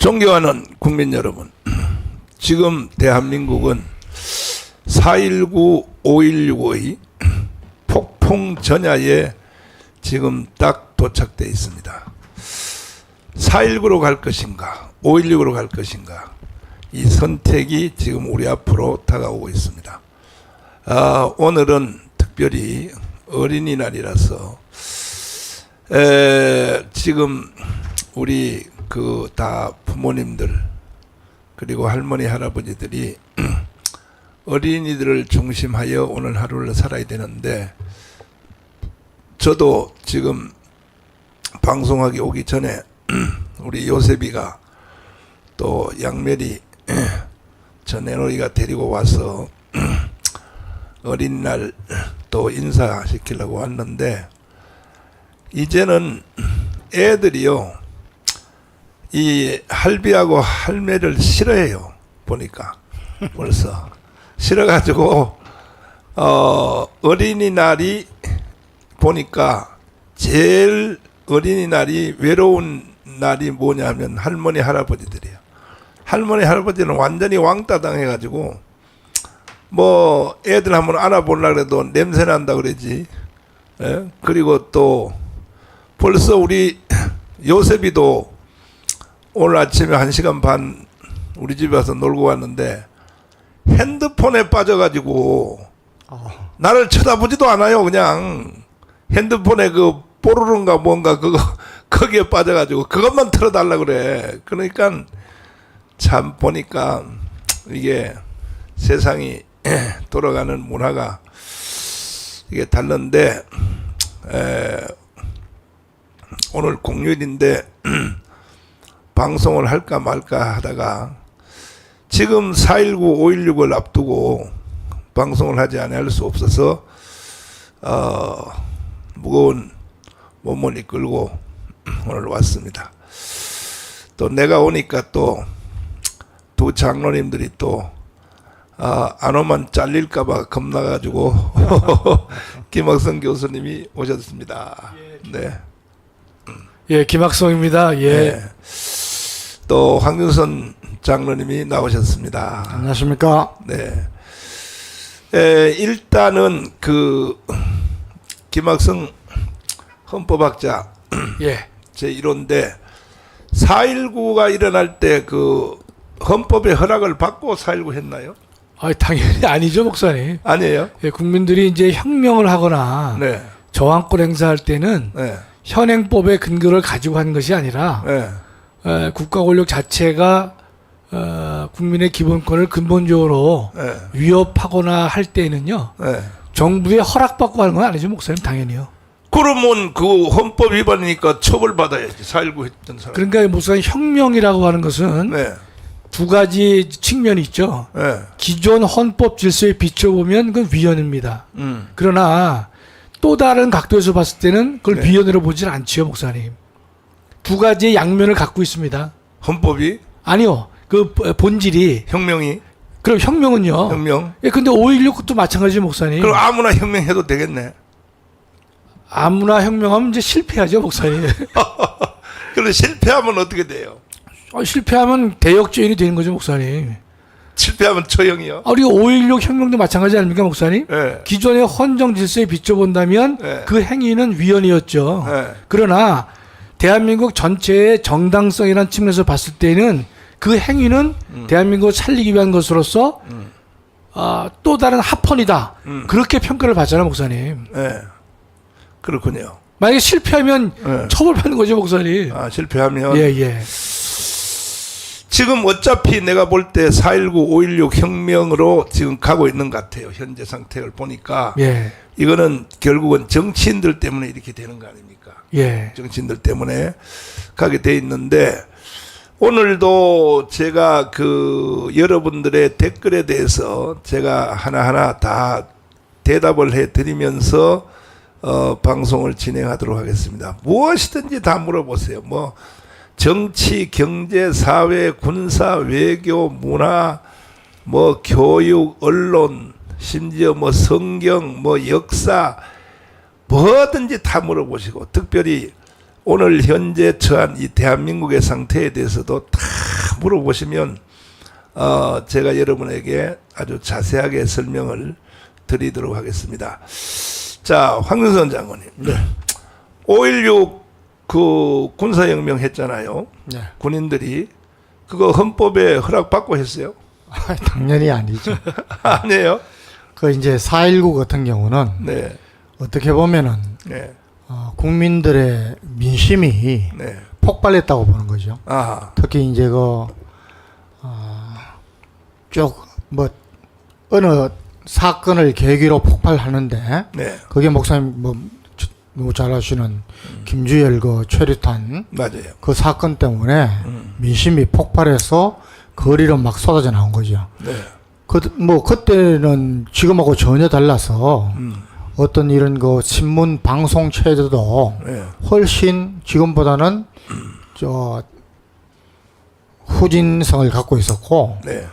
존경하는 국민 여러분, 지금 대한민국은 4.19, 5.16의 폭풍 전야에 지금 딱 도착되어 있습니다. 4.19로 갈 것인가, 5.16으로 갈 것인가, 이 선택이 지금 우리 앞으로 다가오고 있습니다. 오늘은 특별히 어린이날이라서 지금 우리 다 부모님들 그리고 할머니 할아버지들이 어린이들을 중심하여 오늘 하루를 살아야 되는데, 저도 지금 방송하기 오기 전에 우리 요셉이가 또 양멜이 전 애노이가 데리고 와서 어린이날 또 인사시키려고 왔는데, 이제는 애들이요 이 할비하고 할매를 싫어해요. 보니까 벌써 싫어가지고 어린이날이 보니까 제일 어린이날이 외로운 날이 뭐냐면 할머니 할아버지들이에요. 할머니 할아버지는 완전히 왕따 당해가지고 뭐 애들 한번 안아보려고 해도 냄새 난다 그러지. 예? 그리고 또 벌써 우리 요셉이도 오늘 아침에 1시간 반 우리 집에 와서 놀고 왔는데 핸드폰에 빠져가지고 나를 쳐다보지도 않아요. 그냥 핸드폰에 그 뽀로로인가 뭔가 그거 거기에 빠져가지고 그것만 틀어달라 그래. 그러니까 참 보니까 이게 세상이 돌아가는 문화가 이게 다른데, 오늘 공휴일인데 방송을 할까 말까 하다가 지금 4.19, 5.16을 앞두고 방송을 하지 않을 수 없어서 무거운 몸을 이끌고 오늘 왔습니다. 또 내가 오니까 또 두 장로님들이 또 안 오면 잘릴까봐 겁나가지고 김학성 교수님이 오셨습니다. 네. 예, 김학성입니다. 예. 네. 또 황윤선 장로님이 나오셨습니다. 안녕하십니까? 네. 일단은 김학성 헌법학자 예. 제1호인데 4.19가 일어날 때 헌법의 허락을 받고 4.19 했나요? 당연히 아니죠, 목사님. 아니에요? 예, 국민들이 이제 혁명을 하거나 네. 저항권 행사할 때는 네. 현행법의 근거를 가지고 한 것이 아니라 네. 국가 권력 자체가 국민의 기본권을 근본적으로 네. 위협하거나 할 때는요, 네. 정부의 허락받고 하는 건 아니죠, 목사님. 당연히요. 그러면 헌법 위반이니까 처벌받아야지. 4.19 했던 사람. 그러니까 목사님, 혁명이라고 하는 것은 네. 두 가지 측면이 있죠. 네. 기존 헌법 질서에 비춰보면 그건 위헌입니다. 그러나 또 다른 각도에서 봤을 때는 그걸 네. 위헌으로 보질 않지요, 목사님. 두 가지의 양면을 갖고 있습니다. 헌법이? 아니요. 그 본질이. 혁명이? 그럼 혁명은요. 혁명? 예, 근데 5.16도 마찬가지죠, 목사님. 그럼 아무나 혁명해도 되겠네. 아무나 혁명하면 이제 실패하죠, 목사님. 그런데 실패하면 어떻게 돼요? 실패하면 대역죄인이 되는 거죠, 목사님. 실패하면 처형이요? 우리가 5.16 혁명도 마찬가지 아닙니까, 목사님? 네. 기존의 헌정 질서에 비춰본다면 네. 그 행위는 위헌이었죠. 네. 그러나 대한민국 전체의 정당성이라는 측면에서 봤을 때는 그 행위는 대한민국을 살리기 위한 것으로서 또 다른 합헌이다. 그렇게 평가를 받잖아요, 목사님. 네. 그렇군요. 만약에 실패하면 네. 처벌받는 거죠, 목사님. 실패하면? 예, 예. 지금 어차피 내가 볼 때 4.19, 5.16 혁명으로 지금 가고 있는 것 같아요. 현재 상태를 보니까. 예. 이거는 결국은 정치인들 때문에 이렇게 되는 거 아닙니까? 예. 정치인들 때문에 가게 돼 있는데, 오늘도 제가 여러분들의 댓글에 대해서 제가 하나하나 다 대답을 해 드리면서 방송을 진행하도록 하겠습니다. 무엇이든지 다 물어보세요. 뭐 정치, 경제, 사회, 군사, 외교, 문화, 뭐 교육, 언론, 심지어 뭐 성경, 뭐 역사, 뭐든지 다 물어보시고, 특별히 오늘 현재 처한 이 대한민국의 상태에 대해서도 다 물어보시면 제가 여러분에게 아주 자세하게 설명을 드리도록 하겠습니다. 자, 황윤선 장관님. 네. 5.16 그 군사혁명 했잖아요. 네. 군인들이 그거 헌법에 허락받고 했어요? 당연히 아니죠. 아니에요? 그 이제 4.19 같은 경우는 네. 어떻게 보면은 네. 국민들의 민심이 네. 폭발했다고 보는 거죠. 아, 특히 이제 쭉 뭐 어느 사건을 계기로 폭발하는데 네. 그게 목사님 너무 잘 아시는 김주열 그 최루탄 맞아요. 그 사건 때문에 민심이 폭발해서 거리로 막 쏟아져 나온 거죠. 네. 그때는 지금하고 전혀 달라서 어떤 이런 그 신문 방송 체제도 네. 훨씬 지금보다는 후진성을 갖고 있었고 네.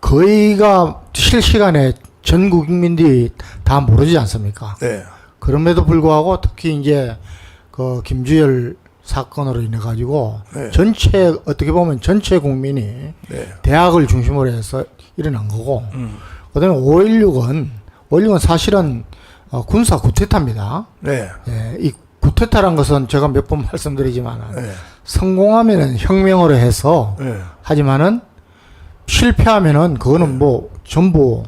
거의가 실시간에 전 국민들이 다 모르지 않습니까? 네. 그럼에도 불구하고 특히 이제 그 김주열 사건으로 인해 가지고 네. 전체 어떻게 보면 전체 국민이 네. 대학을 중심으로 해서 일어난 거고 그다음에 5.16은 사실은 군사 구테타입니다. 네. 예, 이 구테타란 것은 제가 몇 번 말씀드리지만 네. 성공하면은 혁명으로 해서 네. 하지만은 실패하면은 그거는 뭐 전부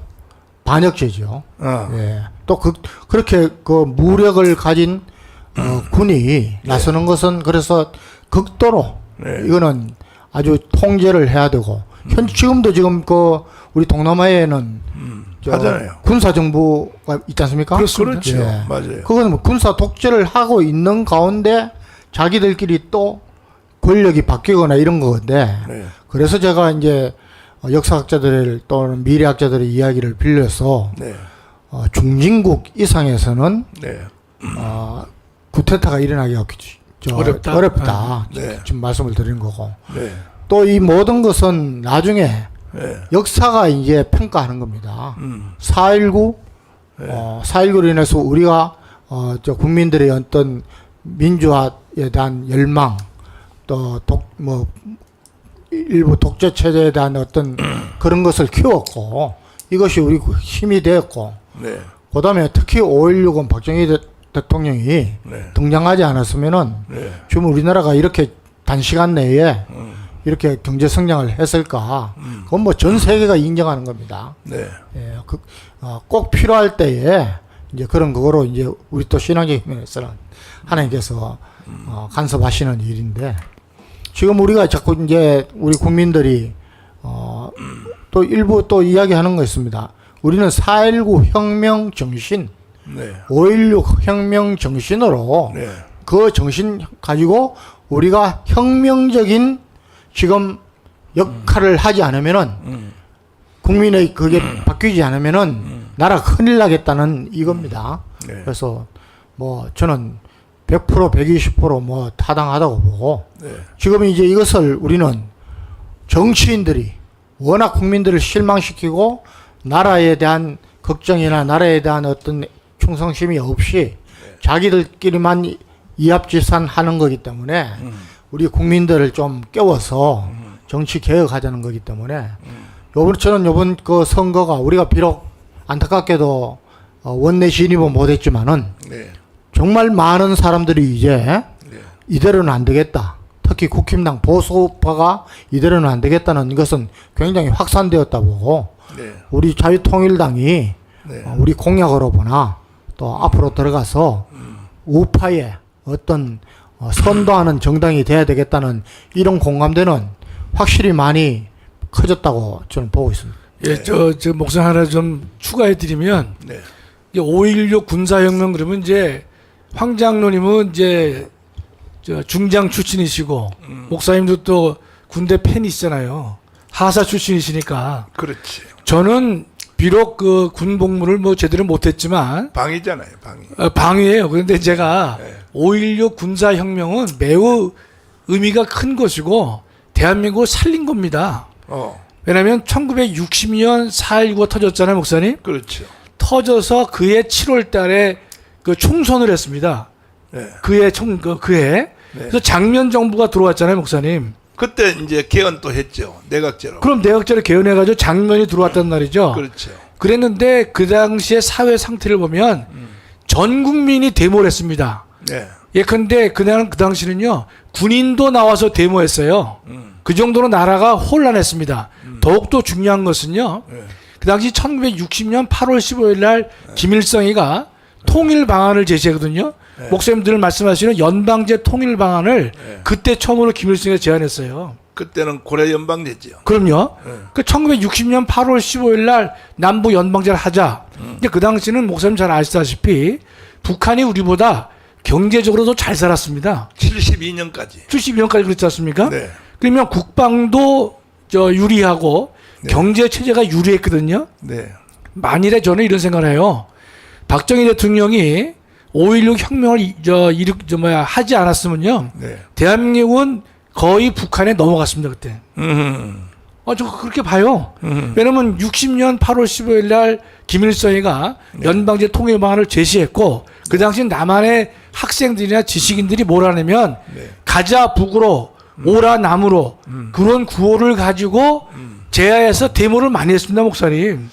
반역죄죠. 아, 예. 또 그렇게 그 무력을 가진 군이 나서는 것은 그래서 극도로 네. 이거는 아주 통제를 해야 되고 지금도 지금 그 우리 동남아에는 하잖아요. 군사 정부가 있지 않습니까? 그렇죠. 예. 맞아요. 그거는 뭐 군사 독재를 하고 있는 가운데 자기들끼리 또 권력이 바뀌거나 이런 거건데 네. 그래서 제가 이제 역사학자들 또는 미래학자들의 이야기를 빌려서 네. 중진국 이상에서는 네. 구테타가 일어나기가 어렵다. 네. 지금 말씀을 드리는 거고 네. 또 이 모든 것은 나중에 네. 역사가 이제 평가하는 겁니다. 4.19 네. 4.19로 인해서 우리가 국민들의 어떤 민주화에 대한 열망 또 일부 독재 체제에 대한 어떤 그런 것을 키웠고 이것이 우리 힘이 되었고 네. 그다음에 특히 5.16은 박정희 대통령이 네. 등장하지 않았으면은 네. 지금 우리나라가 이렇게 단시간 내에 이렇게 경제 성장을 했을까? 그건 뭐 전 세계가 인정하는 겁니다. 네. 예, 꼭 필요할 때에 이제 그런 그거로 이제 우리 또 신앙적인 면에서는 하나님께서 간섭하시는 일인데 지금 우리가 자꾸 이제 우리 국민들이 또 일부 또 이야기하는 거 있습니다. 우리는 4.19 혁명 정신, 네. 5.16 혁명 정신으로 네. 그 정신 가지고 우리가 혁명적인 지금 역할을 하지 않으면은 국민의 그게 바뀌지 않으면은 나라 큰일 나겠다는 이겁니다. 네. 그래서 뭐 저는 100% 120% 타당하다고 보고 네. 지금 이제 이것을 우리는 정치인들이 워낙 국민들을 실망시키고 나라에 대한 걱정이나 나라에 대한 어떤 충성심이 없이 자기들끼리만 이합집산하는 거기 때문에 우리 국민들을 좀 깨워서 정치 개혁하자는 거기 때문에 저는 그 선거가 우리가 비록 안타깝게도 원내 진입은 못했지만은 네. 정말 많은 사람들이 이제 네. 이대로는 안 되겠다. 특히 국힘당 보수파가 이대로는 안 되겠다는 것은 굉장히 확산되었다 보고 네. 우리 자유통일당이 네. 우리 공약으로 보나 또 앞으로 들어가서 우파의 어떤 선도하는 정당이 돼야 되겠다는 이런 공감대는 확실히 많이 커졌다고 저는 보고 있습니다. 예, 저 목사 하나 좀 추가해드리면, 네. 5.16 군사혁명 그러면 이제 황 장로님은 이제 중장 출신이시고, 목사님도 또 군대 팬이시잖아요. 하사 출신이시니까. 그렇지. 저는 비록 그 군복무를 뭐 제대로 못했지만, 방이잖아요. 방이. 방이에요. 그런데 제가 네. 5.16 군사혁명은 매우 의미가 큰 것이고, 대한민국을 살린 겁니다. 왜냐하면 1960년 4.19가 터졌잖아요, 목사님. 그렇죠. 터져서 그해 7월 달에 그 총선을 했습니다. 네. 그해. 네. 그래서 장면 정부가 들어왔잖아요, 목사님. 그때 이제 개헌 또 했죠. 내각제로. 그럼 내각제를 개헌해가지고 장면이 들어왔단 말이죠. 그렇죠. 그랬는데 그 당시의 사회 상태를 보면 전 국민이 데모를 했습니다. 네. 예컨대 그 당시는요 군인도 나와서 데모했어요. 그 정도로 나라가 혼란했습니다. 더욱더 중요한 것은요. 네. 그 당시 1960년 8월 15일 날 김일성이가 통일 방안을 제시하거든요. 네. 목사님들 말씀하시는 연방제 통일 방안을 네. 그때 처음으로 김일성이 제안했어요. 그때는 고려 연방됐죠. 그럼요. 네. 그 1960년 8월 15일 날 남북 연방제를 하자. 근데 그 당시는 목사님 잘 아시다시피 북한이 우리보다 경제적으로도 잘 살았습니다. 72년까지. 72년까지 그렇지 않습니까? 네. 그러면 국방도 유리하고 네. 경제 체제가 유리했거든요. 네. 만일에 저는 이런 생각을 해요. 박정희 대통령이 5.16 혁명을 하지 않았으면요. 네. 대한민국은 거의 북한에 넘어갔습니다, 그때. 저 그렇게 봐요. 왜냐면 60년 8월 15일 날 김일성이가 연방제 통일 방안을 제시했고, 그 당시 남한의 학생들이나 지식인들이 뭐라냐면, 네. 가자 북으로, 오라 남으로, 그런 구호를 가지고 제하에서 데모를 많이 했습니다, 목사님.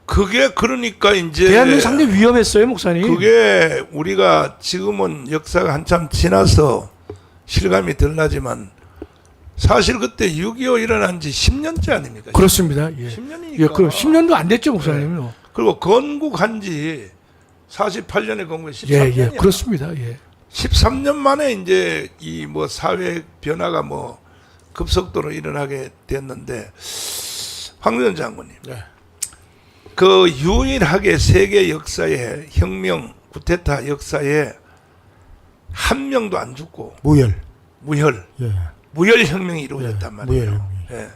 그게 그러니까 이제 대한민국 상당히 위험했어요, 목사님. 그게 우리가 지금은 역사가 한참 지나서 실감이 덜 나지만 사실 그때 6.25 일어난 지 10년째 아닙니까? 그렇습니다. 예. 10년이니까. 예, 그럼 10년도 안 됐죠, 목사님. 네. 그리고 건국한 지 48년에 건국해 13년이야. 예, 예, 그렇습니다. 예. 13년 만에 이제 이 뭐 사회 변화가 뭐 급속도로 일어나게 됐는데 황교안 장군님. 네. 그 유일하게 세계 역사에 혁명, 쿠데타 역사에 한 명도 안 죽고 무열. 무혈 혁명이 이루어졌단 예, 말이에요. 무혈. 예.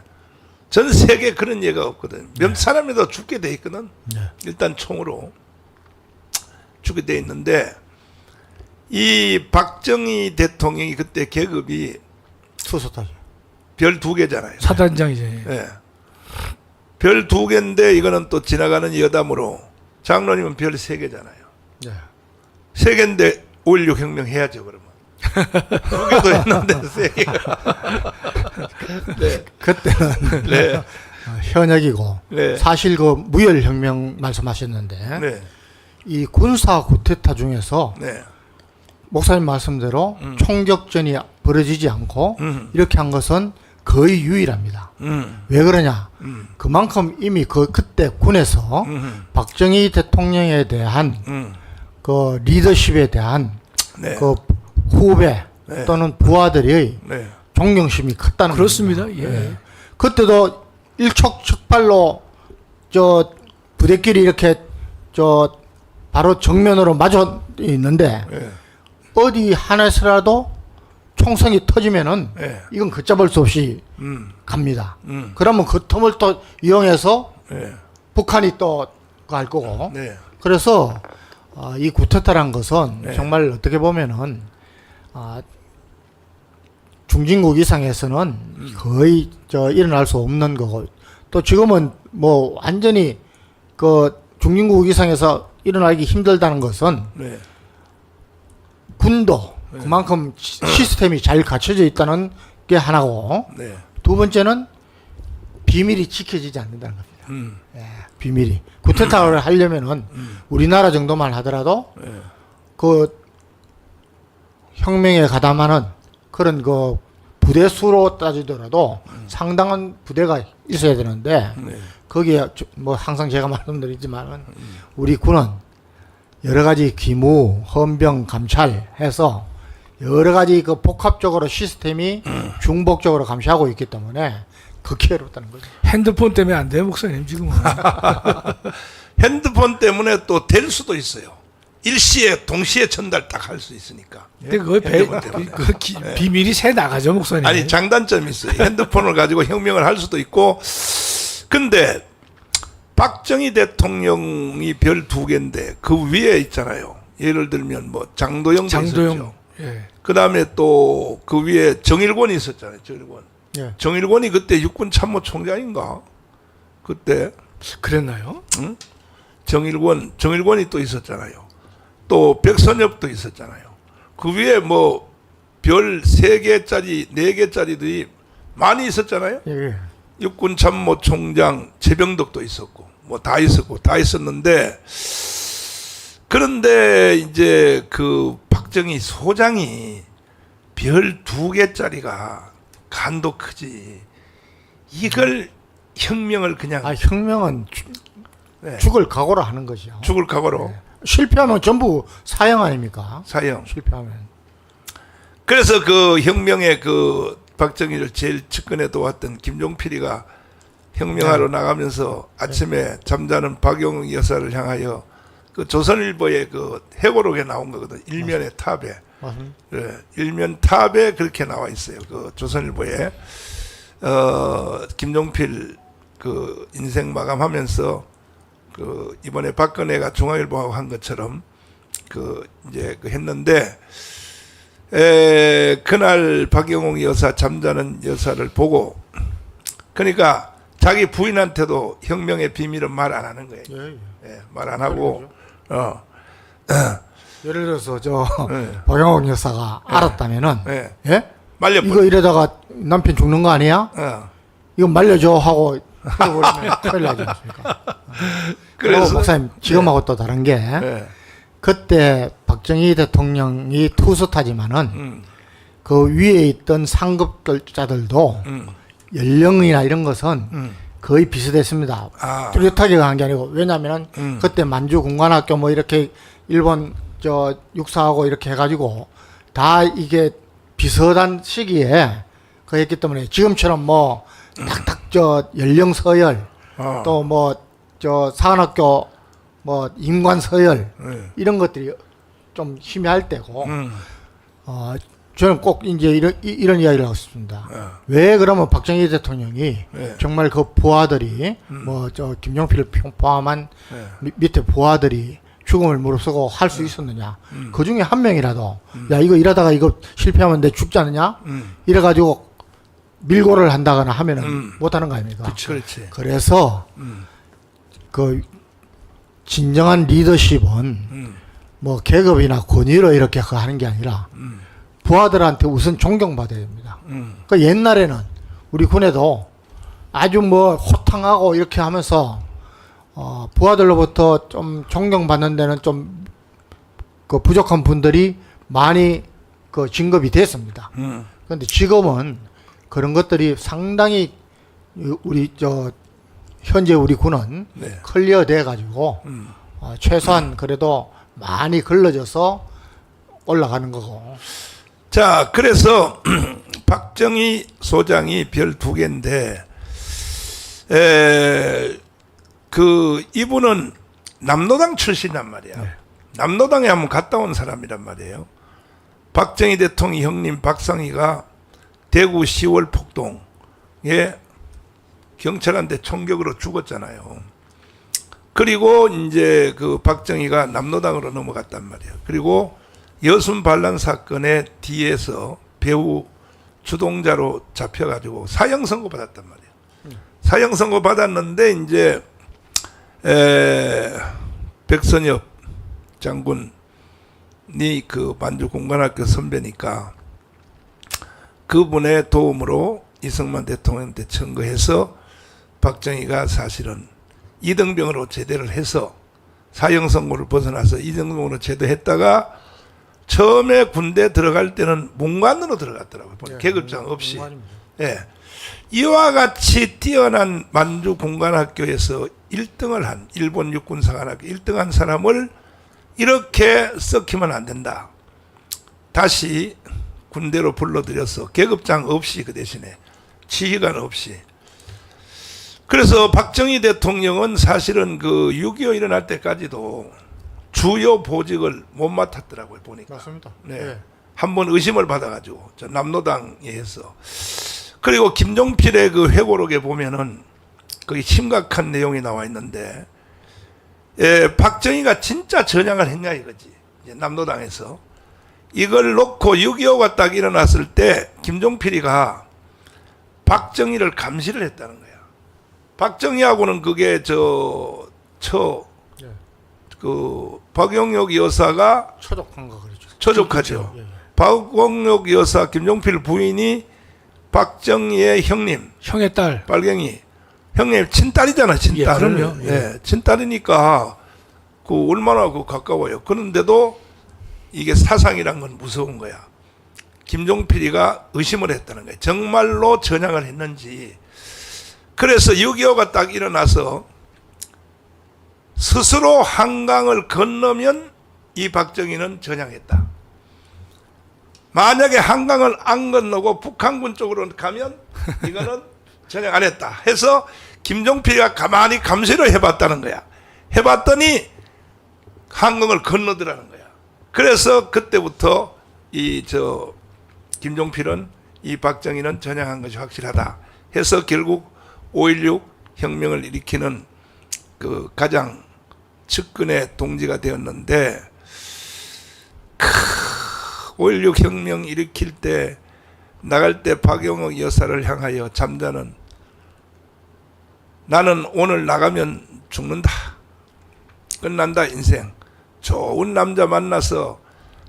전 세계에 그런 예가 없거든. 몇 사람이 더 죽게 돼 있거든. 네. 일단 총으로 죽게 돼 있는데 이 박정희 대통령이 그때 계급이 수소타죠. 별 2개잖아요. 사단장이죠. 예. 별 2개인데 이거는 또 지나가는 여담으로 장로님은 별 3개잖아요. 네. 3개인데 5.16 혁명 해야죠, 그러면. 2개도 했는데 3개가. 네. 그때는 네. 현역이고 네. 사실 그 무열 혁명 말씀하셨는데 네. 이 군사 쿠데타 중에서 네. 목사님 말씀대로 총격전이 벌어지지 않고 이렇게 한 것은 거의 유일합니다. 왜 그러냐? 그만큼 이미 그때 군에서 박정희 대통령에 대한 그 리더십에 대한 네. 그 후배 네. 또는 부하들의 네. 존경심이 컸다는 그렇습니다. 겁니다. 예. 그때도 일촉즉발로 저 부대끼리 이렇게 저 바로 정면으로 맞아 있는데 네. 어디 하나에서라도 총성이 터지면은 네. 이건 걷잡을 수 없이 갑니다. 그러면 그 틈을 또 이용해서 네. 북한이 또 갈 거고. 네. 그래서 이 쿠데타란 것은 네. 정말 어떻게 보면은 중진국 이상에서는 거의 일어날 수 없는 거고 또 지금은 뭐 완전히 그 중진국 이상에서 일어나기 힘들다는 것은 네. 군도 그만큼 시스템이 잘 갖춰져 있다는 게 하나고 네. 두 번째는 비밀이 지켜지지 않는다는 겁니다. 예, 비밀이 쿠데타를 하려면은 우리나라 정도만 하더라도 네. 그 혁명에 가담하는 그런 그 부대 수로 따지더라도 상당한 부대가 있어야 되는데 네. 거기에 뭐 항상 제가 말씀드리지만은 우리 군은 여러 가지 기무, 헌병, 감찰 해서 여러 가지 그 복합적으로 시스템이 중복적으로 감시하고 있기 때문에 극히 어렵다는 거죠. 핸드폰 때문에 안 돼요, 목사님, 지금은. 핸드폰 때문에 또 될 수도 있어요. 일시에 동시에 전달 딱 할 수 있으니까. 근데 그거 핸드폰 때문에. 비밀이 새 나가죠, 목사님. 아니 장단점이 있어요. 핸드폰을 가지고 혁명을 할 수도 있고. 근데 박정희 대통령이 별 2개인데 그 위에 있잖아요. 예를 들면 뭐 장도영도 있었죠. 예. 그 다음에 또 그 위에 정일권이 있었잖아요. 정일권. 예. 정일권이 그때 육군 참모총장인가? 그때 그랬나요? 응? 정일권이 또 있었잖아요. 또 백선엽도 있었잖아요. 그 위에 뭐 별 3개짜리, 4개짜리들이 많이 있었잖아요. 예. 육군 참모총장 최병덕도 있었고 뭐 다 있었고 다 있었는데, 그런데 이제 그 박정희 소장이 별 2개짜리가 간도 크지, 이걸 혁명을 그냥 혁명은 네. 죽을 각오로 하는 거죠. 죽을 각오로 네. 실패하면 전부 사형 아닙니까? 사형. 실패하면. 그래서 그 혁명의 그 박정희를 제일 측근에 도왔던 김종필이가 혁명하러 나가면서 아침에 잠자는 박영웅 여사를 향하여 그 조선일보의 그 해고록에 나온 거거든. 일면의 탑에. 맞습니다. 예, 일면 탑에 그렇게 나와 있어요. 그 조선일보에 김종필 그 인생 마감하면서 그 이번에 박근혜가 중앙일보하고 한 것처럼 그 이제 그 했는데, 그날 박영웅 여사, 잠자는 여사를 보고, 그러니까 자기 부인한테도 혁명의 비밀은 말 안 하는 거예요. 예, 예. 예, 말 안 하고 예를 들어서 저 예. 박영옥 여사가 알았다면은 예, 예? 말려버려. 이거 이러다가 남편 죽는 거 아니야? 이거 말려줘 하고 해버리면 큰일 나지 않습니까? 그리고 그래서 목사님 지금하고 또 다른 게 예, 그때 박정희 대통령이 투스타지만은 그 위에 있던 상급자들도 연령이나 이런 것은 거의 비슷했습니다. 아, 뚜렷하게 간 게 아니고, 왜냐면은 그때 만주 군관학교 뭐 이렇게 일본 저 육사하고 이렇게 해가지고 다 이게 비슷한 시기에 그 했기 때문에 지금처럼 뭐 탁탁 저 연령 서열 또 뭐 저 사관학교 뭐 임관 서열 예, 이런 것들이 좀 희미할 때고 저는 꼭 이제 이런 이야기를 하고 싶습니다. 왜 그러면 박정희 대통령이 예. 정말 그 부하들이 뭐 저 김종필을 포함한 예. 밑에 부하들이 죽음을 무릅쓰고 할 수 있었느냐? 그 중에 한 명이라도 야 이거 이러다가 이거 실패하면 내 죽지 않느냐? 이래가지고 밀고를 한다거나 하면은 못하는 거 아닙니까? 그렇지. 그래서 그 진정한 리더십은 뭐 계급이나 권위로 이렇게 하는 게 아니라 부하들한테 우선 존경받아야 됩니다. 그 옛날에는 우리 군에도 아주 뭐 호탕하고 이렇게 하면서 부하들로부터 좀 존경받는 데는 좀 그 부족한 분들이 많이 그 진급이 됐습니다. 그런데 지금은 그런 것들이 상당히 우리 저 현재 우리 군은 네. 클리어 돼 가지고 최소한 그래도 많이 걸러져서 올라가는 거고. 자, 그래서 박정희 소장이 별 2개인데, 그 이분은 남노당 출신이란 말이야. 네. 남노당에 한번 갔다 온 사람이란 말이에요. 박정희 대통령 형님 박상희가 대구 10월 폭동에 경찰한테 총격으로 죽었잖아요. 그리고 이제 그 박정희가 남노당으로 넘어갔단 말이에요. 그리고 여순 반란 사건의 뒤에서 배후 주동자로 잡혀가지고 사형 선고 받았단 말이에요. 사형 선고 받았는데 이제 백선엽 장군이 그 만주 공관학교 선배니까 그분의 도움으로 이승만 대통령한테 청구해서 박정희가 사실은 이등병으로 제대를 해서 사형 선고를 벗어나서 이등병으로 제도했다가 처음에 군대 들어갈 때는 문관으로 들어갔더라고요. 계급장 없이. 예. 이와 같이 뛰어난 만주 공관학교에서 1등을 한 일본 육군사관학교 1등한 사람을 이렇게 썩히면 안 된다. 다시 군대로 불러들여서 계급장 없이 그 대신에 지휘관 없이. 그래서 박정희 대통령은 사실은 그 6.25 일어날 때까지도 주요 보직을 못 맡았더라고요, 보니까. 맞습니다. 네. 한번 의심을 받아가지고, 저 남노당에 해서. 그리고 김종필의 그 회고록에 보면은 거기 심각한 내용이 나와 있는데, 박정희가 진짜 전향을 했냐 이거지. 이제 남노당에서. 이걸 놓고 6.25가 딱 일어났을 때, 김종필이가 박정희를 감시를 했다는 거야. 박정희하고는 그게 그 박영옥 여사가 처족한 거 그렇죠. 처족하죠. 예, 예. 박광록 여사 김종필 부인이 박정희의 형님 형의 딸. 빨갱이 형님 친딸이잖아, 친딸. 예, 그럼요. 예, 친딸이니까 그 얼마나 그 가까워요. 그런데도 이게 사상이란 건 무서운 거야. 김종필이가 의심을 했다는 거예요. 정말로 전향을 했는지. 그래서 6.25가 딱 일어나서 스스로 한강을 건너면 이 박정희는 전향했다. 만약에 한강을 안 건너고 북한군 쪽으로 가면 이거는 전향 안 했다 해서 김종필이가 가만히 감시를 해봤다는 거야. 해봤더니 한강을 건너더라는 거야. 그래서 그때부터 김종필은 이 박정희는 전향한 것이 확실하다 해서 결국 5.16 혁명을 일으키는 그 가장 측근의 동지가 되었는데 5.16 혁명 일으킬 때 나갈 때 박영옥 여사를 향하여 잠자는 나는 오늘 나가면 죽는다. 끝난다 인생. 좋은 남자 만나서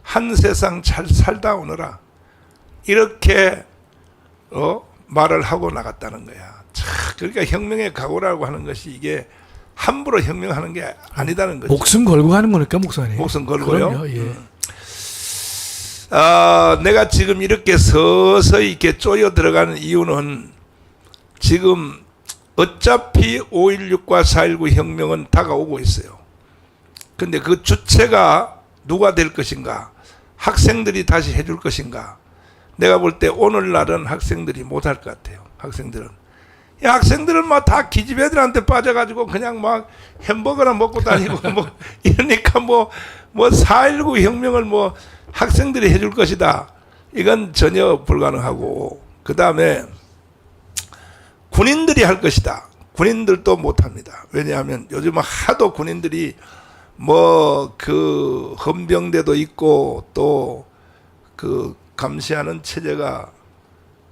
한 세상 잘 살다 오너라. 이렇게 말을 하고 나갔다는 거야. 그러니까 혁명의 각오라고 하는 것이 이게 함부로 혁명하는 게 아니다는 거죠. 목숨 걸고 가는 거니까 목사님. 목숨 걸고요. 그럼요. 예. 내가 지금 이렇게 서서히 이렇게 쪼여 들어가는 이유는 지금 어차피 5.16과 4.19 혁명은 다가오고 있어요. 근데 그 주체가 누가 될 것인가? 학생들이 다시 해줄 것인가? 내가 볼 때 오늘날은 학생들이 못할 것 같아요. 학생들은. 학생들은 막 다 기집애들한테 빠져가지고 그냥 막 햄버거나 먹고 다니고 뭐 이러니까 뭐 4.19 혁명을 뭐 학생들이 해줄 것이다. 이건 전혀 불가능하고 그 다음에 군인들이 할 것이다. 군인들도 못합니다. 왜냐하면 요즘은 하도 군인들이 뭐 그 헌병대도 있고 또 그 감시하는 체제가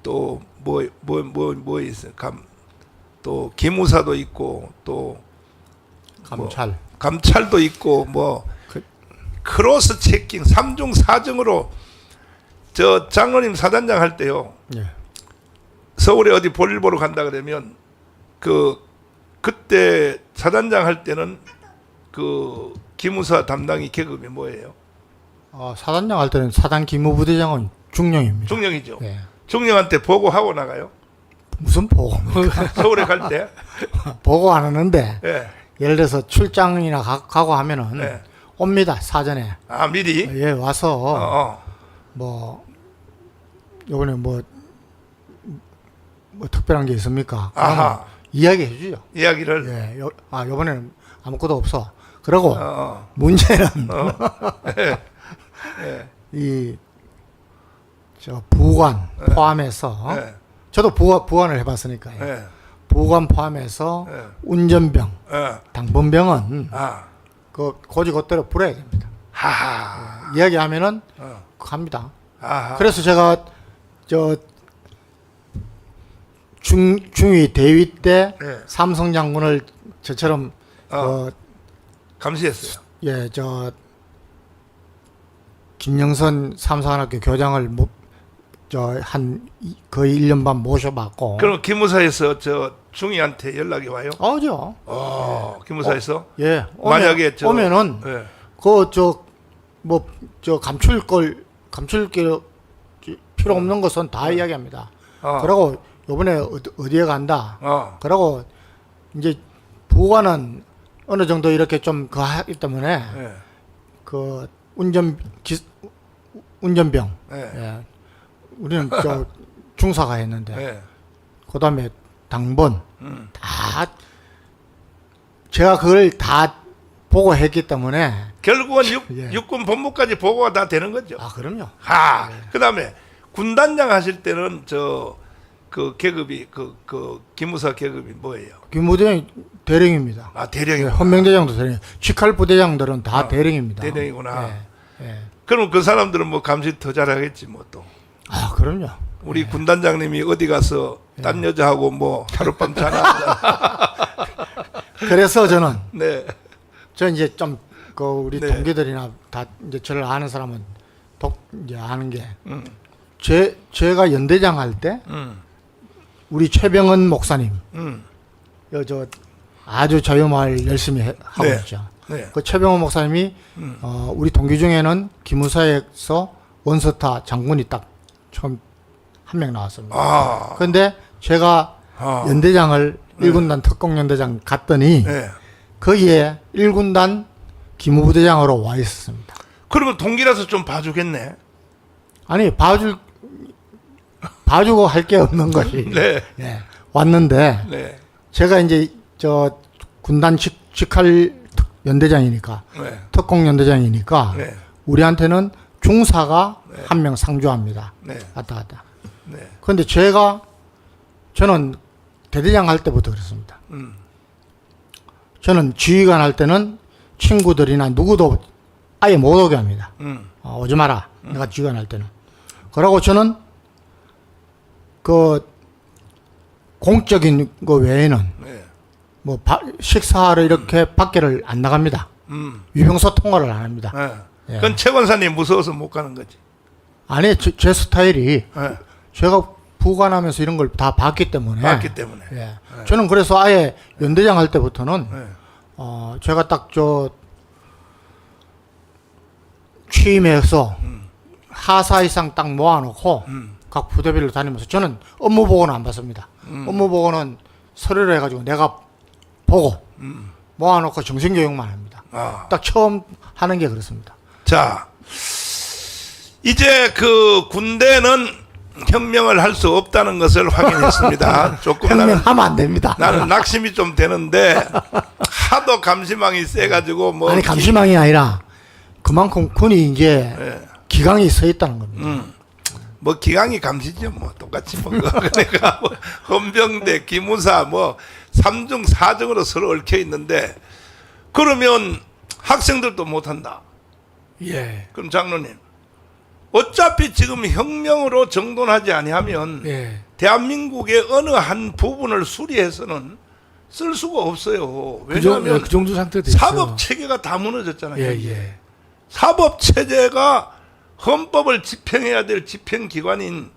또 뭐 있어요. 또 기무사도 있고 또 감찰. 감찰도 있고 뭐 크로스 체킹 3중 4중으로 저 장로님 사단장 할 때요. 예. 서울에 어디 볼일 보러 간다 그러면 그때 사단장 할 때는 그 기무사 담당이 계급이 뭐예요? 사단장 할 때는 사단 기무부대장은 중령입니다. 중령이죠. 예. 중령한테 보고하고 나가요. 무슨 보고? 서울에 갈 때. 보고 안 하는데 예. 예를 들어서 출장이나 가고 하면은 예. 옵니다. 사전에. 미리. 예, 와서 어. 요번에 뭐 특별한 게 있습니까? 아하. 이야기해 주죠. 이야기를. 예. 요번에는 아무것도 없어. 그리고 어. 문제는 예. 예. 부관 포함해서 예. 저도 부관을 해봤으니까요. 예. 부관 포함해서 예. 운전병, 예. 당번병은 아. 그 고지고대로 불어야 됩니다. 하하. 이야기하면은 어. 갑니다. 아하. 그래서 제가 중위 대위 때 예. 삼성 장군을 저처럼 감시했어요. 김영선 삼성학교 교장을 거의 1년 반 모셔봤고. 그럼 기무사에서 저 중위한테 연락이 와요? 오죠. 기무사에서? 예. 만약에 오면은 예. 감출 게 필요 없는 것은 다 이야기합니다. 그리고 요번에 어디에 간다. 그리고 이제 부관은 어느 정도 이렇게 좀 하기 때문에 예. 그 운전병. 예. 예. 우리는 중사가 했는데 예. 그다음에 당번 다 제가 그걸 다 보고 했기 때문에 결국은 예. 육군 본부까지 보고가 다 되는 거죠. 그럼요. 그다음에 군단장 하실 때는 그 계급이 그 기무사 계급이 뭐예요? 기무대장 대령입니다. 대령이구나. 헌병대장도 대령. 직할 부대장들은 다 대령입니다. 대령이구나. 예. 그럼 그 사람들은 뭐 감시 더 잘하겠지 뭐 또. 그럼요. 우리 군단장님이 어디 가서 딴 여자하고 뭐 하룻밤 자나. 그래서 저는 네. 저 이제 좀 우리 네. 동기들이나 다 이제 저를 아는 사람은 이제 아는 게 음. 제가 연대장 할 때 우리 최병헌 목사님 저 아주 자유마을 열심히 하고 네. 있죠. 네. 그 최병헌 목사님이 우리 동기 중에는 기무사에서 원서타 장군이 딱 처음 한 명 나왔습니다. 아. 그런데 제가 아. 연대장을 1군단 특공연대장 갔더니 네. 거기에 1군단 기무부대장으로 와 있었습니다. 그러면 동기라서 좀 봐주겠네. 아니 봐주고 할 게 없는 것이 네. 예, 왔는데 네. 제가 이제 저 군단 직할 연대장이니까 네. 특공연대장이니까 네. 우리한테는 중사가 한 명 상주합니다. 네. 왔다 갔다. 네. 그런데 저는 대대장 할 때부터 그랬습니다. 저는 지휘관 할 때는 친구들이나 누구도 아예 못 오게 합니다. 오지 마라. 내가 지휘관 할 때는. 그러고 저는 그 공적인 거 외에는 네. 뭐 식사하러 이렇게 밖에를 안 나갑니다. 위병소 통과를 안 합니다. 네. 예. 그건 최 권사님 무서워서 못 가는 거지. 아니 제 스타일이 네. 제가 부관하면서 이런 걸 다 봤기 때문에. 봤기 때문에. 예. 저는 그래서 아예 연대장 할 때부터는 네. 제가 딱 취임해서 하사 이상 딱 모아놓고 각 부대별로 다니면서 저는 업무 보고는 안 받습니다. 업무 보고는 서류를 해가지고 내가 보고 모아놓고 정신교육만 합니다. 아. 딱 처음 하는 게 그렇습니다. 자, 이제 그 군대는 혁명을 할 수 없다는 것을 확인했습니다. 조금 혁명하면 안 됩니다. 나는 낙심이 좀 되는데 하도 감시망이 세가지고 뭐 아니 감시망이 아니라 그만큼 군이 이제 예. 기강이 서 있다는 겁니다. 뭐 기강이 감시죠. 뭐 똑같이 뭐 그러니까 뭐 헌병대, 기무사 뭐 3중 4중으로 서로 얽혀 있는데 그러면 학생들도 못한다. 예. 그럼 장로님 어차피 지금 혁명으로 정돈하지 아니하면 예. 대한민국의 어느 한 부분을 수리해서는 쓸 수가 없어요. 왜냐하면 그 정도 상태 됐어요. 사법 체계가 다 무너졌잖아요. 예, 예. 사법 체제가 헌법을 집행해야 될 집행기관인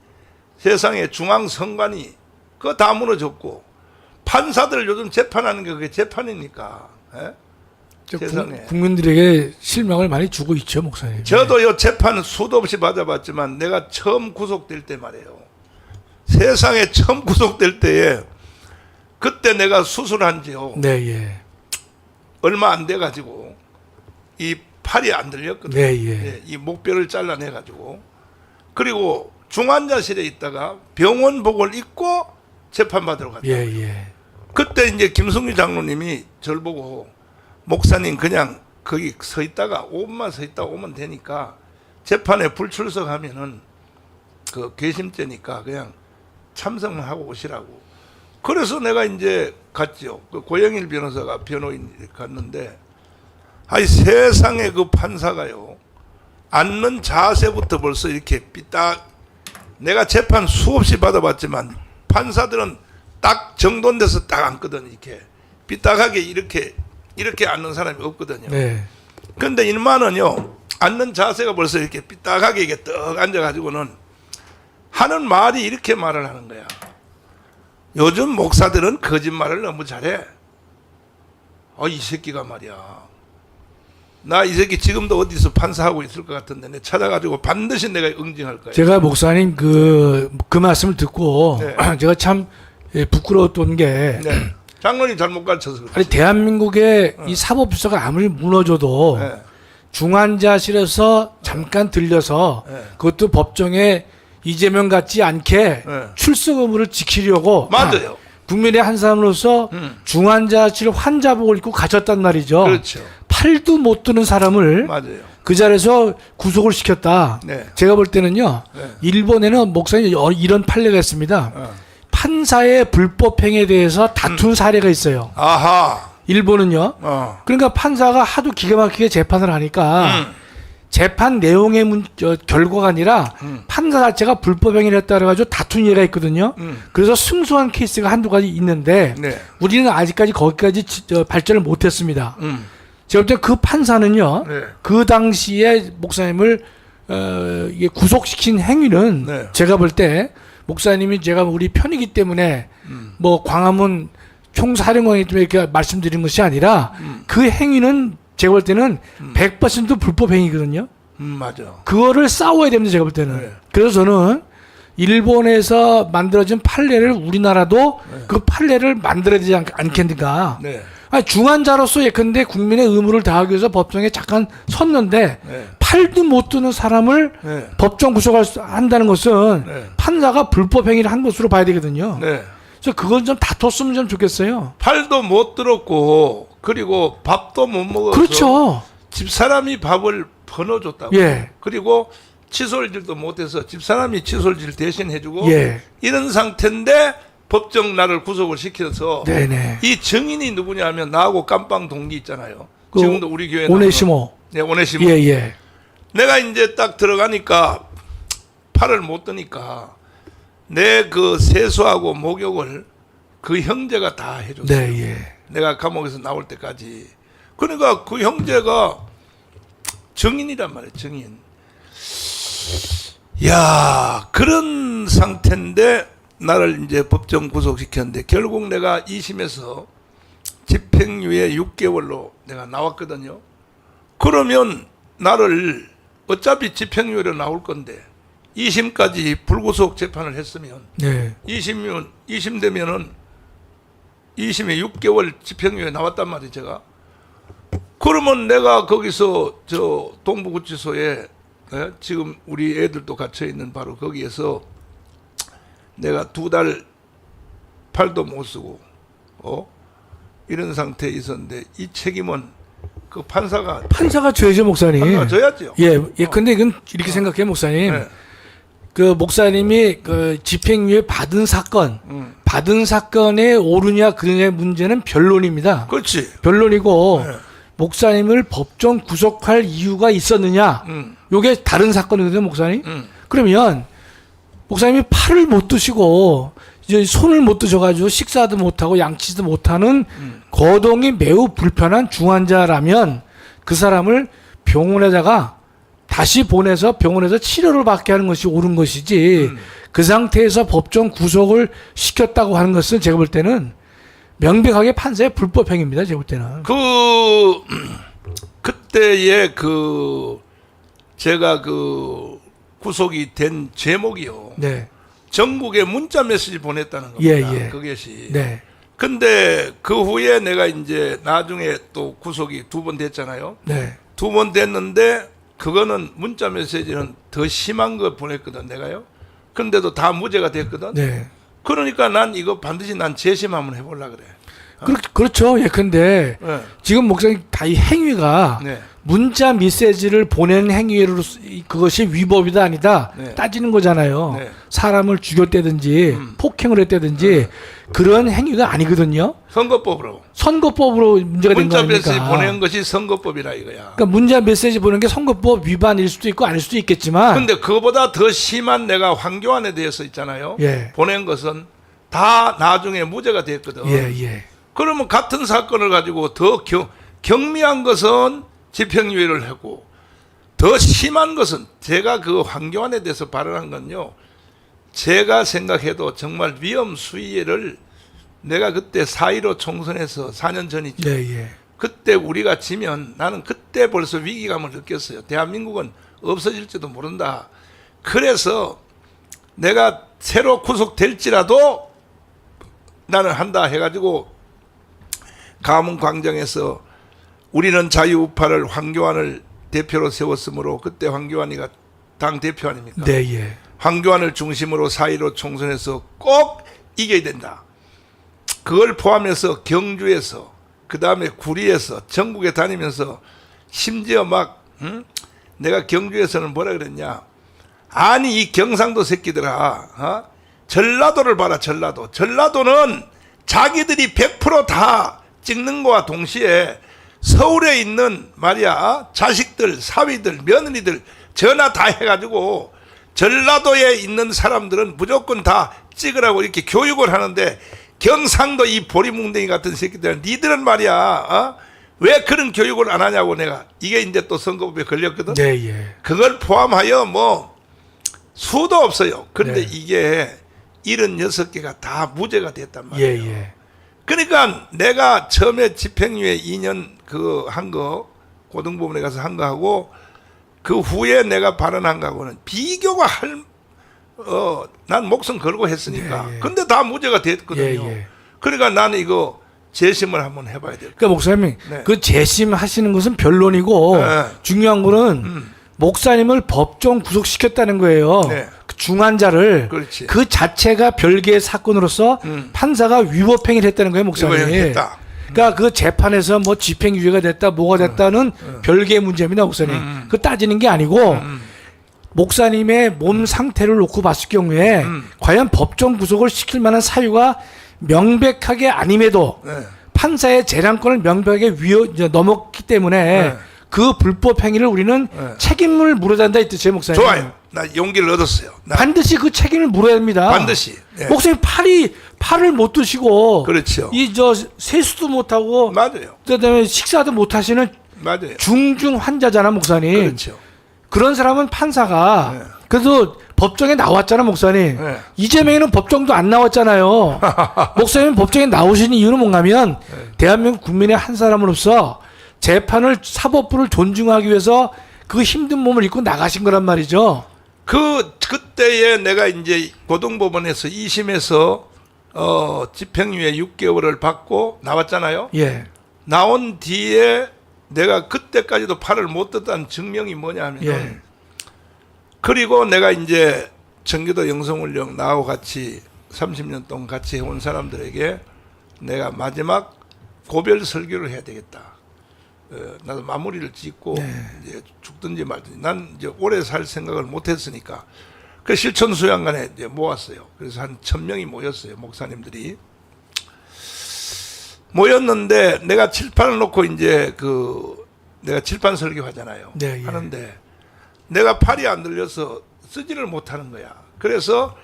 세상의 중앙선관위 그거 다 무너졌고 판사들 요즘 재판하는 게 그게 재판이니까. 예? 세상에. 국민들에게 실망을 많이 주고 있죠, 목사님. 저도 요 재판 수도 없이 받아봤지만 내가 처음 구속될 때 말이에요. 세상에 처음 구속될 때에 그때 내가 수술한 지요. 네, 예. 얼마 안 돼가지고 이 팔이 안 들렸거든요. 네, 예. 예, 이 목뼈를 잘라내가지고 그리고 중환자실에 있다가 병원복을 입고 재판받으러 갔다. 예, 예. 그때 이제 김승규 장로님이 저를 보고 목사님 그냥 거기 서 있다가 5분만 서 있다 오면 되니까 재판에 불출석하면은 그 괘씸죄니까 그냥 참석만 하고 오시라고. 그래서 내가 이제 갔죠. 그 고영일 변호사가 변호인 갔는데 아이 세상에 그 판사가요. 앉는 자세부터 벌써 이렇게 삐딱 내가 재판 수없이 받아봤지만 판사들은 딱 정돈돼서 딱 앉거든. 이렇게 삐딱하게 이렇게 앉는 사람이 없거든요. 네. 근데 인마는요 앉는 자세가 벌써 이렇게 삐딱하게 이게 떡 앉아가지고는 하는 말이 이렇게 말을 하는 거야. 요즘 목사들은 거짓말을 너무 잘해. 이 새끼가 말이야. 나 이 새끼 지금도 어디서 판사하고 있을 것 같은데 내 찾아가지고 반드시 내가 응징할 거야. 제가 목사님 그 말씀을 듣고 네. 제가 참 부끄러웠던 게 네. 장로님 잘못 가르쳐서 그렇지. 아니 대한민국의 이 사법부서가 아무리 무너져도 네. 중환자실에서 잠깐 들려서 네. 그것도 법정에 이재명 같지 않게 네. 출석 의무를 지키려고 맞아요. 국민의 한 사람으로서 중환자실 환자복을 입고 가졌단 말이죠. 그렇죠. 팔도 못 드는 사람을 맞아요. 그 자리에서 구속을 시켰다. 네. 제가 볼 때는요. 네. 일본에는 목사님 이런 판례가 있습니다. 판사의 불법 행위에 대해서 다툰 사례가 있어요. 아하. 일본은요. 그러니까 판사가 하도 기가 막히게 재판을 하니까 재판 내용의 결과가 아니라 판사 자체가 불법 행위를 했다 그래가지고 다툰 예가 있거든요. 그래서 승소한 케이스가 한두 가지 있는데 네. 우리는 아직까지 거기까지 발전을 못했습니다. 제가 볼 때 그 판사는요. 네. 그 당시에 목사님을 이게 구속시킨 행위는 네. 제가 볼 때 목사님이 제가 우리 편이기 때문에 뭐 광화문 총사령관이기 때문에 이렇게 말씀드린 것이 아니라 그 행위는 제가 볼 때는 100% 불법 행위거든요. 맞아. 그거를 싸워야 됩니다. 제가 볼 때는. 네. 그래서 저는 일본에서 만들어진 판례를 우리나라도 그 판례를 만들어야 되지 않겠는가. 네. 아니, 중환자로서 예컨대 국민의 의무를 다하기 위해서 법정에 잠깐 섰는데 네. 팔도 못 드는 사람을 네. 법정 한다는 것은 네. 판사가 불법 행위를 한 것으로 봐야 되거든요. 네. 그래서 그건 좀 다퉜으면 좀 좋겠어요. 팔도 못 들었고 그리고 밥도 못 먹어서 그렇죠. 집사람이 밥을 퍼넣어줬다고. 예. 그리고 칫솔질도 못해서 집사람이 칫솔질 대신 해주고 예. 이런 상태인데 법정 나를 구속을 시켜서 네네. 이 증인이 누구냐 하면 나하고 깜빵 동기 있잖아요. 그 지금도 우리 교회 오네시모. 네, 오네시모. 예, 예. 내가 이제 딱 들어가니까 팔을 못 드니까 내 그 세수하고 목욕을 그 형제가 다 해줬어요. 네, 예. 내가 감옥에서 나올 때까지. 그러니까 그 형제가 증인이란 말이에요. 증인. 야, 그런 상태인데 나를 이제 법정 구속시켰는데 결국 내가 2심에서 집행유예 6개월로 내가 나왔거든요. 그러면 나를 어차피 집행유예로 나올 건데 2심까지 불구속 재판을 했으면 네. 2심 되면은 2심에 6개월 집행유예 나왔단 말이에요, 제가. 그러면 내가 거기서 저 동부구치소에 지금 우리 애들도 갇혀 있는 바로 거기에서 내가 2달 팔도 못 쓰고 이런 상태에 있었는데 이 책임은 그 판사가 져야죠, 목사님. 져야죠. 예, 예. 근데 이건 이렇게 생각해요, 목사님. 네. 그 목사님이 그 집행유예 받은 사건에 옳으냐 그러냐의 문제는 변론입니다. 그렇지. 변론이고 네. 목사님을 법정 구속할 이유가 있었느냐? 요게 다른 사건이거든요, 목사님. 그러면 목사님이 팔을 못 드시고 이제 손을 못 드셔가지고 식사도 못하고 양치도 못하는 거동이 매우 불편한 중환자라면 그 사람을 병원에다가 다시 보내서 병원에서 치료를 받게 하는 것이 옳은 것이지 그 상태에서 법정 구속을 시켰다고 하는 것은 제가 볼 때는 명백하게 판사의 불법 행위입니다. 제가 볼 때는. 그때의 제가 구속이 된 제목이요. 네. 전국에 문자 메시지 보냈다는 겁니다. 예, 예. 그것이. 네. 근데 그 후에 내가 이제 나중에 또 구속이 2번 됐잖아요. 네. 2번 됐는데 그거는 문자 메시지는 더 심한 거 보냈거든, 내가요. 근데도 다 무죄가 됐거든. 네. 그러니까 난 이거 반드시 난 재심 한번 해보려고 그래. 그렇죠. 예, 근데 네. 지금 목사님 다 이 행위가 네. 문자 메시지를 보낸 행위로 그것이 위법이다 아니다 네. 따지는 거잖아요. 네. 사람을 죽였다든지 폭행을 했다든지 그런 행위가 아니거든요. 선거법으로. 선거법으로 문제가 된 거 문자 아닙니까? 메시지 보낸 것이 선거법이라 이거야. 그러니까 문자 메시지 보낸 게 선거법 위반일 수도 있고 아닐 수도 있겠지만 근데 그보다 더 심한 내가 황교안에 대해서 있잖아요. 예. 보낸 것은 다 나중에 무죄가 됐거든. 예, 예. 그러면 같은 사건을 가지고 더 경미한 것은 집행유예를 하고 더 심한 것은 제가 그 황교안에 대해서 발언한 건요. 제가 생각해도 정말 위험 수위를 내가 그때 4.15 총선에서 4년 전이죠. 예, 예. 그때 우리가 지면 나는 그때 벌써 위기감을 느꼈어요. 대한민국은 없어질지도 모른다. 그래서 내가 새로 구속될지라도 나는 한다 해가지고 가문 광장에서 우리는 자유우파를 황교안을 대표로 세웠으므로 그때 황교안이가 당 대표 아닙니까? 네, 예. 황교안을 중심으로 4.15 총선에서 꼭 이겨야 된다. 그걸 포함해서 경주에서 그 다음에 구리에서 전국에 다니면서 심지어 막 내가 경주에서는 뭐라 그랬냐. 아니 이 경상도 새끼들아 전라도를 봐라. 전라도는 자기들이 100% 찍는 거와 동시에 서울에 있는 말이야 자식들, 사위들, 며느리들 전화 다 해가지고 전라도에 있는 사람들은 무조건 다 찍으라고 이렇게 교육을 하는데 경상도 이 보리뭉댕이 같은 새끼들은 니들은 말이야 왜 그런 교육을 안 하냐고 내가 이게 이제 또 선거법에 걸렸거든. 네, 예. 그걸 포함하여 뭐 수도 없어요. 그런데 네. 이게 76개가 다 무죄가 됐단 예, 말이에요. 예. 그러니까 내가 처음에 집행유예 2년 그 한 거 고등법원에 가서 한 거하고 그 후에 내가 발언한 거하고는 비교가 난 목숨 걸고 했으니까. 예, 예. 근데 다 무죄가 됐거든요. 예, 예. 그러니까 나는 이거 재심을 한번 해봐야 될 거예요. 그러니까 목사님, 네. 그 재심하시는 것은 변론이고 네. 중요한 거는 목사님을 법정 구속시켰다는 거예요. 네. 그 중환자를 그렇지. 그 자체가 별개의 사건으로서 판사가 위법행위를 했다는 거예요, 목사님. 위법행위 했다. 그러니까 그 재판에서 뭐 집행유예가 됐다, 뭐가 됐다는 별개의 문제입니다, 목사님. 그거 따지는 게 아니고 목사님의 몸 상태를 놓고 봤을 경우에 과연 법정 구속을 시킬 만한 사유가 명백하게 아님에도 네. 판사의 재량권을 명백하게 넘었기 때문에 네. 그 불법 행위를 우리는 네. 책임을 물어야 한다 이 뜻이에요, 목사님. 좋아요. 나 용기를 얻었어요. 나 반드시 그 책임을 물어야 합니다. 반드시. 네. 목사님 팔을 못 드시고 그렇죠. 이 세수도 못 하고 맞아요. 그다음에 식사도 못 하시는 맞아요. 중증 환자잖아, 목사님. 그렇죠. 그런 사람은 판사가 네. 그래도 법정에 나왔잖아, 목사님. 네. 이재명이는 법정도 안 나왔잖아요. 목사님 법정에 나오신 이유는 뭔가면 대한민국 국민의 한 사람으로서 재판을 사법부를 존중하기 위해서 그 힘든 몸을 입고 나가신 거란 말이죠. 그때에 내가 이제 고등법원에서 2심에서 집행유예 6개월을 받고 나왔잖아요. 예. 나온 뒤에 내가 그때까지도 팔을 못 떴다는 증명이 뭐냐 하면 예. 그리고 내가 이제 청교도 영성훈련 나하고 같이 30년 동안 같이 해온 사람들에게 내가 마지막 고별 설교를 해야 되겠다. 나도 마무리를 짓고 이제 죽든지 말든지 난 이제 오래 살 생각을 못 했으니까 그 실천 수양관에 이제 모았어요. 그래서 한 1000명이 모였어요. 목사님들이 모였는데 내가 칠판을 놓고 이제 내가 칠판 설교 하잖아요. 네, 예. 하는데 내가 팔이 안 들려서 쓰지를 못하는 거야. 그래서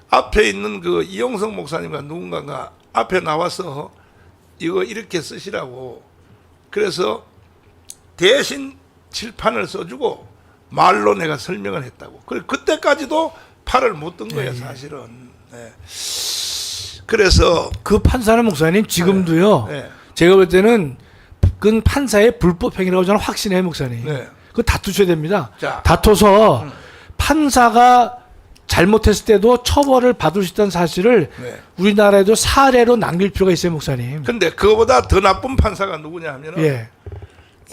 앞에 있는 그 이용성 목사님과 누군가가 앞에 나와서 이거 이렇게 쓰시라고 그래서 대신 칠판을 써주고 말로 내가 설명을 했다고. 그때까지도 팔을 못 든 거야, 사실은. 네. 그래서 그 판사는 목사님 지금도요. 네. 제가 볼 때는 그건 판사의 불법 행위라고 저는 확신해요, 목사님. 네. 그거 다투셔야 됩니다. 자. 다퉈서 판사가 잘못했을 때도 처벌을 받을 수 있다는 사실을 네. 우리나라에도 사례로 남길 필요가 있어요, 목사님. 근데 그거보다 더 나쁜 판사가 누구냐 하면은 예.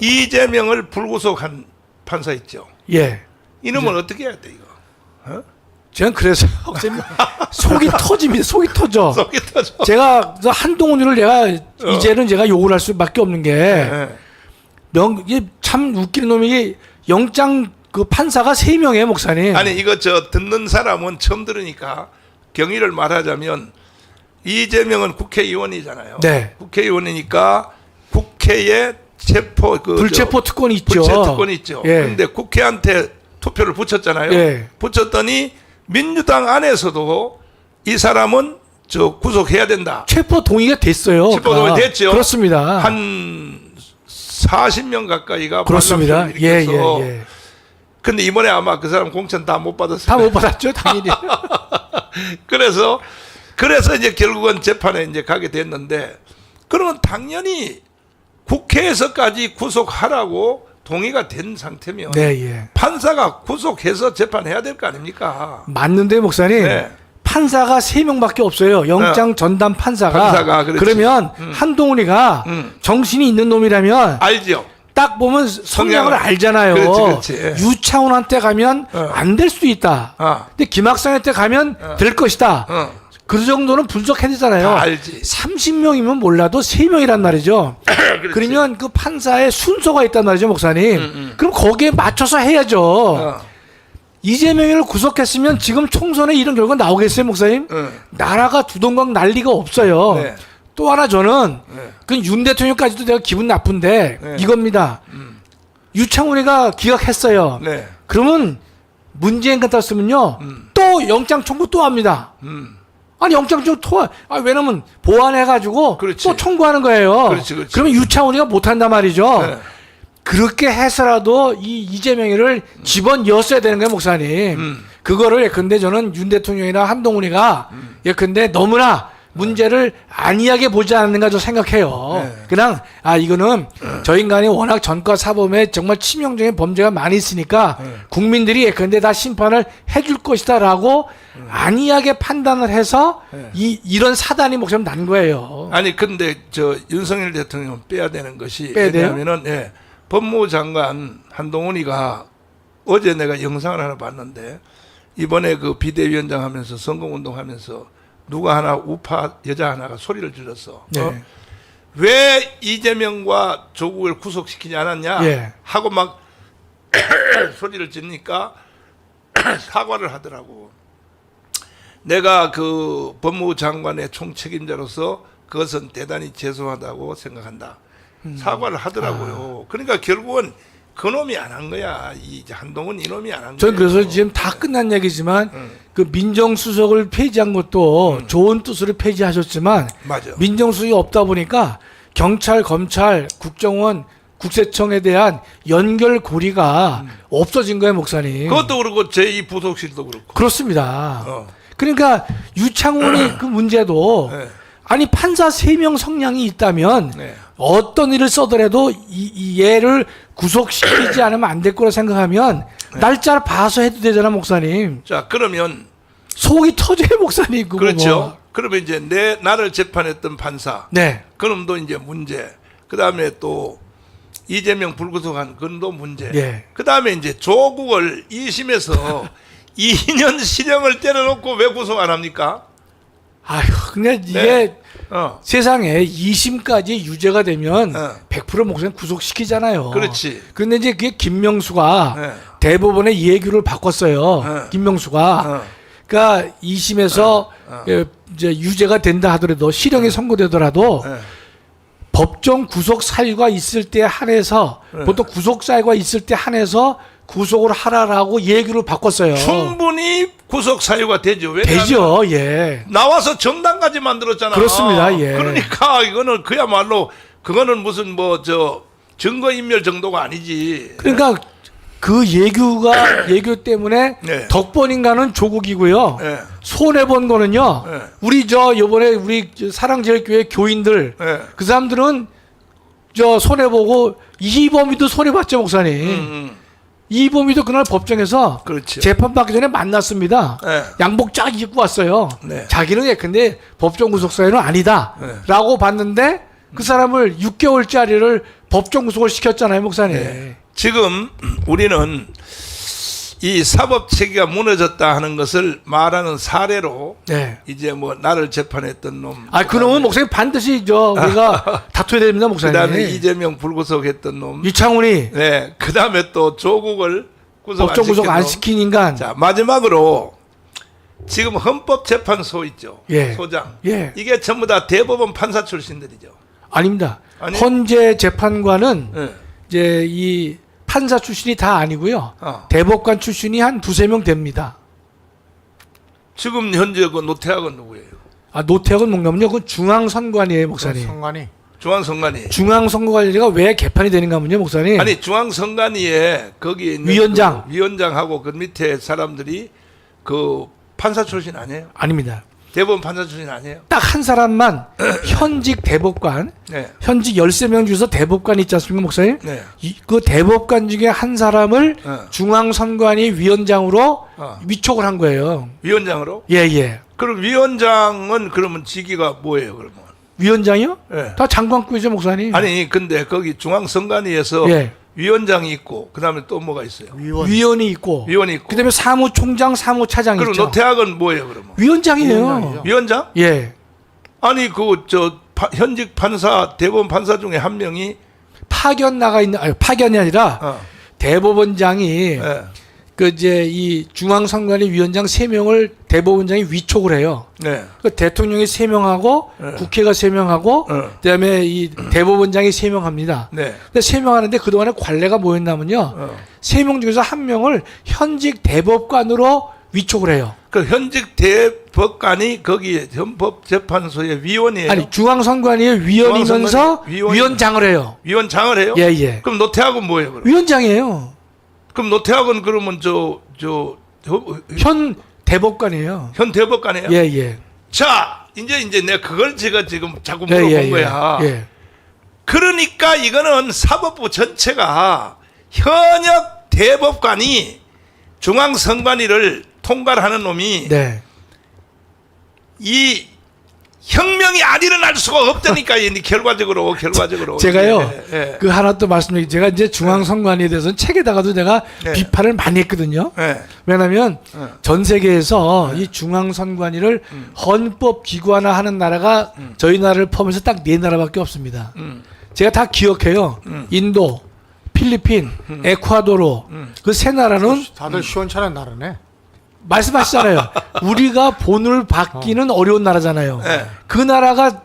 이재명을 불구속한 판사 있죠. 예. 이놈은 어떻게 해야 돼 이거? 저는 그래서 목사님 속이 터집니다. 속이 터져. 속이 터져. 제가 한동훈이를 이제는 제가 욕을 할 수밖에 없는 게 네. 이게 참 웃기는 놈이 영장 그 판사가 3명이에요, 목사님. 아니 이거 듣는 사람은 처음 들으니까 경위를 말하자면 이재명은 국회의원이잖아요. 네. 국회의원이니까 국회에 불체포 특권이 있죠. 불체 특권이 있죠. 예. 근데 국회한테 투표를 붙였잖아요. 예. 붙였더니 민주당 안에서도 이 사람은 구속해야 된다. 체포 동의가 됐어요. 체포 동의 됐죠. 그렇습니다. 한 40명 가까이가 그렇습니다. 반란표를 예, 일으켜서 예, 예. 근데 이번에 아마 그 사람 공천 다 못 받았어요. 다 못 받았죠, 당연히. 그래서 이제 결국은 재판에 이제 가게 됐는데 그러면 당연히 국회에서까지 구속하라고 동의가 된 상태면 네, 예. 판사가 구속해서 재판해야 될 거 아닙니까? 맞는데, 목사님. 네. 판사가 3명밖에 없어요. 영장 전담 판사가. 그렇지. 그러면 한동훈이가 정신이 있는 놈이라면 알죠. 딱 보면 성향을 알잖아요. 그렇지. 예. 유창훈한테 가면 안 될 수도 있다. 근데 김학상한테 가면 될 것이다. 그 정도는 분석해야 되잖아요. 다 알지. 30명이면 몰라도 3명이란 말이죠. 그러면 그 판사의 순서가 있단 말이죠, 목사님. 그럼 거기에 맞춰서 해야죠. 이재명을 구속했으면 지금 총선에 이런 결과 나오겠어요, 목사님? 나라가 두동강 난리가 없어요. 네. 또 하나 저는 네. 그 윤 대통령까지도 내가 기분 나쁜데 네. 이겁니다. 유창훈이가 기각했어요. 아니 영장청 왜냐면 보완해가지고 그렇지. 또 청구하는 거예요. 그렇지, 그렇지. 그러면 유창훈이가 못한단 말이죠. 네. 그렇게 해서라도 이 이재명이를 집어넣었어야 되는 거예요, 목사님. 그거를 예컨대 저는 윤 대통령이나 한동훈이가 예컨대 너무나 문제를 안이하게 보지 않는가 저 생각해요. 네. 그냥 이거는 저 인간이 워낙 전과 사범에 정말 치명적인 범죄가 많이 있으니까 국민들이 예컨대 다 심판을 해줄 것이다라고 안이하게 판단을 해서 이런 사단이 목사님 난 거예요. 아니 근데 저 윤석열 대통령은 빼야 되는 것이 빼야 돼요? 왜냐하면은 법무부 장관 한동훈이가 어제 내가 영상을 하나 봤는데 이번에 그 비대위원장 하면서 선거운동 하면서 누가 하나 우파 여자 하나가 소리를 질렀어. 네. 왜 이재명과 조국을 구속시키지 않았냐 예. 하고 막 소리를 지르니까 사과를 하더라고. 내가 그 법무부 장관의 총책임자로서 그것은 대단히 죄송하다고 생각한다. 사과를 하더라고요. 그러니까 결국은 그놈이 안 한 거야. 이 한동훈 이놈이 안 한 거야. 전 그래서 지금 다 끝난 얘기지만 그 민정수석을 폐지한 것도 좋은 뜻으로 폐지하셨지만 맞아. 민정수석이 없다 보니까 경찰, 검찰, 국정원, 국세청에 대한 연결고리가 없어진 거예요, 목사님. 그것도 그렇고 제2부속실도 그렇고. 그렇습니다. 어. 그러니까 유창훈이 그 문제도 네. 아니 판사 3명 성량이 있다면 네. 어떤 일을 써더라도 이 얘를 구속시키지 않으면 안 될 거라 생각하면 날짜를 봐서 해도 되잖아, 목사님. 자, 그러면 속이 터져요, 목사님. 그거 그렇죠. 뭐. 그러면 이제 나를 재판했던 판사 네. 그놈도 이제 문제. 그다음에 또 이재명 불구속한 그놈도 문제. 예. 그다음에 이제 조국을 2심에서 2년 실형을 때려놓고 왜 구속 안 합니까? 아휴, 근데 이게 네. 어. 세상에 2심까지 유죄가 되면 어. 100% 목사님 구속시키잖아요. 그렇지. 근데 이제 그게 김명수가 네. 대법원의 예규를 바꿨어요. 네. 김명수가. 어. 그러니까 2심에서 이제 유죄가 된다 하더라도 실형이 선고되더라도 네. 법정 구속 사유가 있을 때 한해서 보통 구속 사유가 있을 때 한해서 구속을 하라라고 예규를 바꿨어요. 충분히 구속 사유가 되죠. 왜냐하면 되죠. 예. 나와서 정당까지 만들었잖아. 그렇습니다. 예. 그러니까 이거는 그야말로 그거는 무슨 뭐 저 증거인멸 정도가 아니지. 그러니까 그 예규 때문에 네. 덕본인가는 조국이고요. 예. 손해 본 거는요. 네. 우리 요번에 우리 사랑제일교회 교인들 예. 그 사람들은 손해 보고 이범희도 손해 봤죠, 목사님. 이범희도 그날 법정에서 그렇죠. 재판받기 전에 만났습니다. 네. 양복 쫙 입고 왔어요. 네. 자기는 예컨대 법정 구속 사유는 아니다라고 봤는데 그 사람을 6개월짜리를 법정 구속을 시켰잖아요, 목사님. 네. 지금 우리는 이 사법 체계가 무너졌다 하는 것을 말하는 사례로 네. 이제 뭐 나를 재판했던 놈. 그놈은 목사님 반드시 우리가 다투어야 됩니다, 목사님. 그다음에 이재명 불구속했던 놈. 유창훈이 네. 그다음에 또 조국을 법정 구속 안 놈. 시킨 인간. 자, 마지막으로 지금 헌법재판소 있죠. 예. 소장. 예. 이게 전부 다 대법원 판사 출신들이죠. 아닙니다. 아니? 헌재 재판관은 네. 이제 이 판사 출신이 다 아니고요. 어. 대법관 출신이 한 2-3명 됩니다. 지금 현재 그 노태학은 누구예요? 노태학은 뭔가면요. 그 중앙선관위에요, 목사님. 성관이 중앙선관위. 중앙선거관리가 왜 개판이 되는가 하면요, 목사님. 아니 중앙선관위에 거기에 있는 위원장. 그 위원장하고 그 밑에 사람들이 그 판사 출신 아니에요? 아닙니다. 대법원 판사 출신 아니에요? 딱 한 사람만 현직 대법관, 네. 현직 13명 중에서 대법관이 있지 않습니까, 목사님? 네. 그 대법관 중에 한 사람을 어. 중앙선관위 위원장으로 어. 위촉을 한 거예요. 위원장으로? 예, 예. 그럼 위원장은 그러면 직위가 뭐예요, 그러면? 위원장이요? 예. 다 장관급이죠, 목사님. 아니 근데 거기 중앙선관위에서 예. 위원장이 있고 그다음에 또 뭐가 있어요? 위원이 있고, 위원이 있고. 그다음에 사무총장, 사무차장이 그럼 있죠. 노태학은 뭐예요, 그러면? 위원장이에요. 위원장이죠. 위원장? 예. 아니 그 현직 판사 대법원 판사 중에 한 명이 파견 나가 있는 파견이 아니라 대법원장이 예. 그 이제 이 중앙선관위 위원장 3명을 대법원장이 위촉을 해요. 네. 그 대통령이 3명하고 네. 국회가 3명하고 그다음에 이 대법원장이 3명합니다. 네. 근데 3명 하는데 그동안에 관례가 뭐였냐면요. 3명 중에서 1명을 현직 대법관으로 위촉을 해요. 그 현직 대법관이 거기에 헌법재판소의 위원이에요. 아니 중앙선관위의 위원이면서 중앙선관위 위원이- 위원장을 해요. 위원장을 해요? 예, 예. 그럼 노태학은 뭐예요? 그럼? 위원장이에요. 그럼 노태학은 그러면 현 대법관이에요. 현 대법관이에요? 예, 예. 자, 이제 내가 그걸 제가 지금 자꾸 예, 물어본 예, 거야. 예. 그러니까 이거는 사법부 전체가 현역 대법관이 중앙선관위를 통과하는 놈이 네. 이 혁명이 안 일어날 수가 없다니까 이 결과적으로 제가요. 예, 예. 그 하나 또 말씀드릴게요. 제가 이제 중앙선관위에 대해서는 책에다가도 제가 네. 비판을 많이 했거든요. 예. 왜냐하면 네. 전 세계에서 이 중앙선관위를 헌법 기관화하는 나라가 저희 나라를 포함해서 딱 4나라밖에 없습니다. 제가 다 기억해요. 인도, 필리핀, 에콰도르 그 3나라는 다들 시원찮은 나라네. 말씀하시잖아요. 우리가 본을 받기는 어려운 나라잖아요. 네. 그 나라가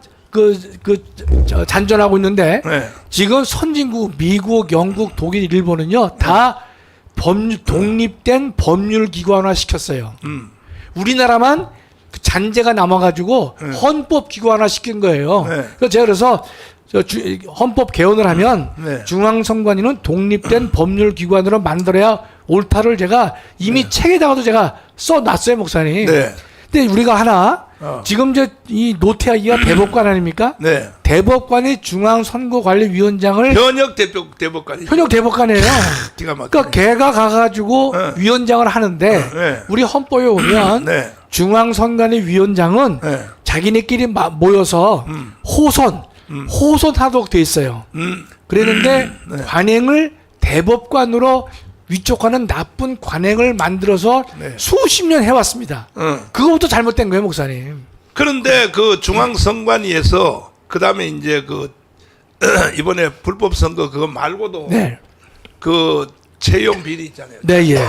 잔존하고 있는데 네. 지금 선진국 미국, 영국, 독일, 일본은요 다 독립된 법률 기관화 시켰어요. 우리나라만 그 잔재가 남아가지고 헌법 기관화 시킨 거예요. 네. 그래서 헌법 개헌을 하면 네. 중앙선관위는 독립된 법률 기관으로 만들어야 옳다를 제가 이미 책에다가도 제가 써놨어요, 목사님. 네. 근데 우리가 하나 지금 이 노태하기가 대법관 아닙니까? 네. 대법관이 중앙선거관리위원장을 현역 대법관이 현역 대법관이에요. 기가 막히네. 그러니까 걔가 가가지고 네. 위원장을 하는데 네. 우리 헌법에 보면 네. 중앙선관위위원장은 네. 자기네끼리 모여서 호선하도록 돼 있어요. 그랬는데 네. 관행을 대법관으로 위촉하는 나쁜 관행을 만들어서 네. 수십 년 해왔습니다. 그거부터 잘못된 거예요, 목사님. 그런데 그 중앙선관위에서 그 다음에 이제 그 이번에 불법 선거 그거 말고도 네, 그 채용 비리 있잖아요. 네, 예,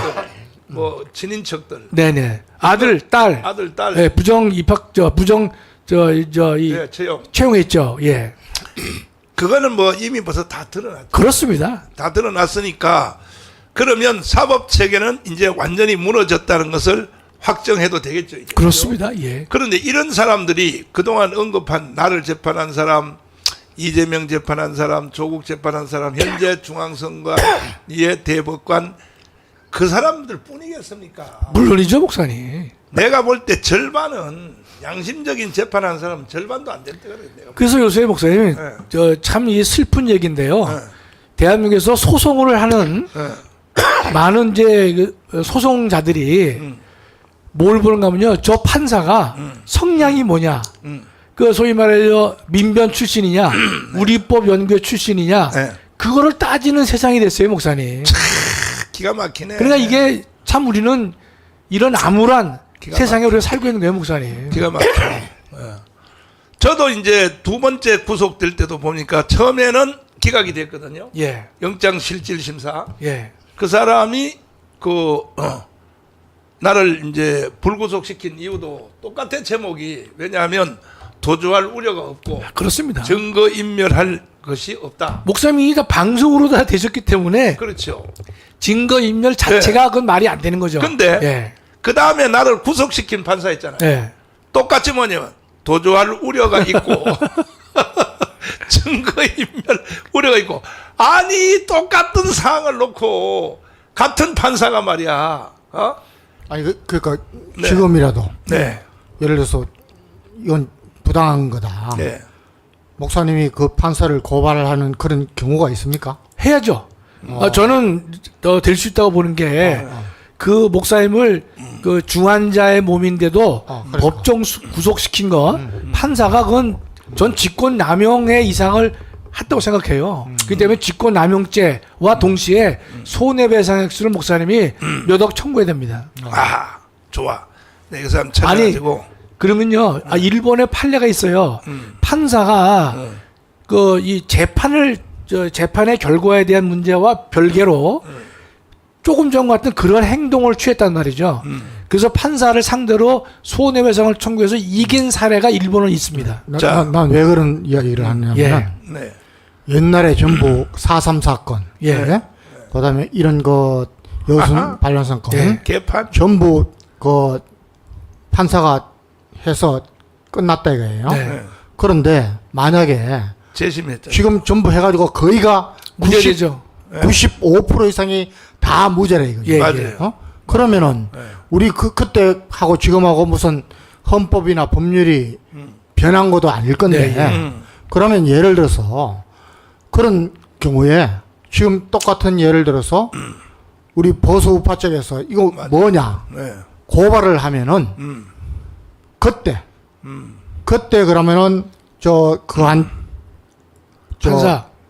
뭐 친인척들 네, 네. 아들, 딸, 아들 딸 네, 부정 입학, 이 네, 채용 채용했죠. 예, 그거는 뭐 이미 벌써 다 드러났죠. 그렇습니다. 다 드러났으니까 그러면 사법 체계는 이제 완전히 무너졌다는 것을 확정해도 되겠죠. 이제. 그렇습니다. 예. 그런데 이런 사람들이 그동안 언급한 나를 재판한 사람, 이재명 재판한 사람, 조국 재판한 사람, 현재 중앙선관위의 대법관 그 사람들 뿐이겠습니까? 물론이죠, 목사님. 내가 볼 때 절반은 양심적인 재판한 사람 절반도 안 될 때가 내가. 그래서 요새 목사님, 네. 참 이 슬픈 얘기인데요. 네. 대한민국에서 소송을 하는 네. 많은 이제 그 소송자들이 뭘 보는가 하면요. 저 판사가 성향이 뭐냐. 그 소위 말해서 민변 출신이냐, 우리법 연구회 출신이냐. 네. 그거를 따지는 세상이 됐어요, 목사님. 기가 막히네. 그러니까 이게 참 우리는 이런 암울한 기가 세상에 우리가 살고 있는 거예요, 목사님. 기가 막혀. 예. 저도 이제 두 번째 구속될 때도 보니까 처음에는 기각이 됐거든요. 예, 영장실질심사. 예. 그 사람이 나를 이제 불구속시킨 이유도 똑같은 제목이 왜냐하면 도주할 우려가 없고 그렇습니다. 증거 인멸할 것이 없다. 목사님이 다 방송으로 다 되셨기 때문에 그렇죠. 증거 인멸 자체가 그건 말이 안 되는 거죠. 근데 예, 그 다음에 나를 구속시킨 판사 있잖아요. 예. 똑같이 뭐냐면 도주할 우려가 있고 증거인멸 우려가 있고 아니 똑같은 사항을 놓고 같은 판사가 말이야 아니 그러니까 네. 지금이라도 네. 예를 들어서 이건 부당한 거다. 네. 목사님이 그 판사를 고발하는 그런 경우가 있습니까? 해야죠. 저는 더 될 수 있다고 보는 게 그 목사님을 그 중환자의 몸인데도 그러니까. 법정 구속시킨 거 판사가 그건 전 직권남용의 이상을 했다고 생각해요. 그렇기 때문에 직권남용죄와 동시에 손해배상 액수를 목사님이 몇 억 청구해야 됩니다. 아 좋아 내가 그 사람 찾아가지고 그러면요, 일본에 판례가 있어요. 판사가 그 이 재판의 결과에 대한 문제와 별개로 조금 전 같은 그런 행동을 취했단 말이죠. 그래서 판사를 상대로 손해배상을 청구해서 이긴 사례가 일본은 있습니다. 자. 난 왜 그런 이야기를 하냐면 예. 네. 옛날에 전부 4.3 사건, 예. 네? 그다음에 이런 거 여순 반란선 건 예. 개판 전부 그 판사가 해서 끝났다 이거예요. 네. 그런데 만약에 재심했잖아요. 지금 전부 해가지고 거의가 무죄되죠. 95% 이상이 다 무죄래 이거죠. 예, 예. 맞아요. 그러면은 네. 우리 그때 하고 지금하고 무슨 헌법이나 법률이 변한 것도 아닐 건데 네, 그러면 예를 들어서 그런 경우에 지금 똑같은 예를 들어서 우리 보수 우파 쪽에서 이거 뭐냐 네. 고발을 하면은 그때 그러면은 저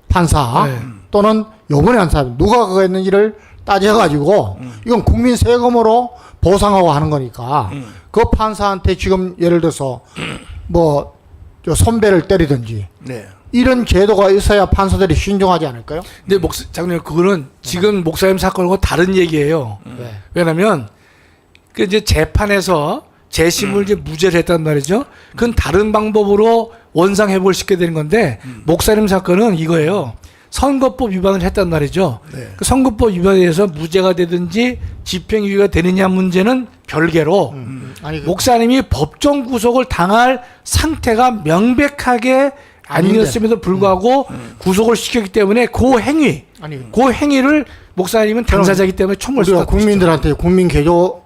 판사 네. 또는 요번에 한 사람 누가 그거 했는지를 따져가지고 이건 국민 세금으로 보상하고 하는 거니까 그 판사한테 지금 예를 들어서 뭐 저 손배를 때리든지 네. 이런 제도가 있어야 판사들이 신중하지 않을까요? 근데 장님 그거는 지금 목사님 사건하고 다른 얘기예요. 네. 왜냐면 그 이제 재판에서 재심을 이제 무죄를 했단 말이죠. 그건 다른 방법으로 원상 회복을 시켜야 되는 건데 목사님 사건은 이거예요. 선거법 위반을 했단 말이죠. 네. 그 선거법 위반에 의해서 무죄가 되든지 집행유예가 되느냐 문제는 별개로 아니 목사님이 법정 구속을 당할 상태가 명백하게 아니었음에도 불구하고 구속을 시켰기 때문에 그 행위, 아니 그 행위를 목사님은 당사자이기 때문에 총을 우리가 쏘았던 국민들한테 국민 개명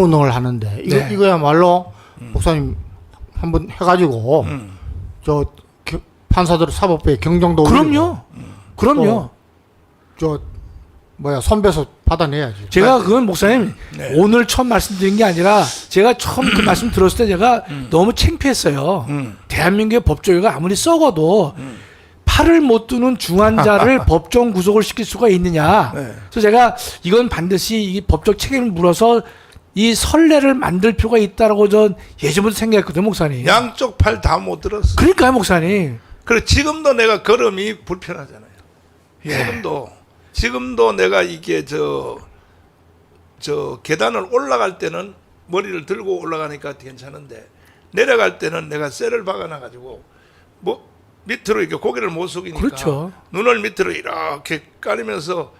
운동을 하는데 네. 이거야말로 목사님 한번 해가지고 저 판사들 사법부에 경정도 그럼요. 그럼요. 저 뭐야 손배소 받아내야지. 제가 그건 목사님 네. 오늘 처음 말씀드린 게 아니라 제가 처음 그 말씀 들었을 때 제가 너무 창피했어요. 대한민국의 법조계가 아무리 썩어도 팔을 못 두는 중환자를 법정 구속을 시킬 수가 있느냐. 네. 그래서 제가 이건 반드시 이 법적 책임을 물어서 이 선례를 만들 필요가 있다라고 전 예전부터 생각했거든요, 목사님. 양쪽 팔 다 못 들었어. 그러니까요, 목사님. 그래 지금도 내가 걸음이 불편하잖아요. 예. 지금도 내가 이게 저 계단을 올라갈 때는 머리를 들고 올라가니까 괜찮은데 내려갈 때는 내가 쇠를 박아놔 가지고 뭐 밑으로 이렇게 고개를 못 숙이니까 그렇죠. 눈을 밑으로 이렇게 가리면서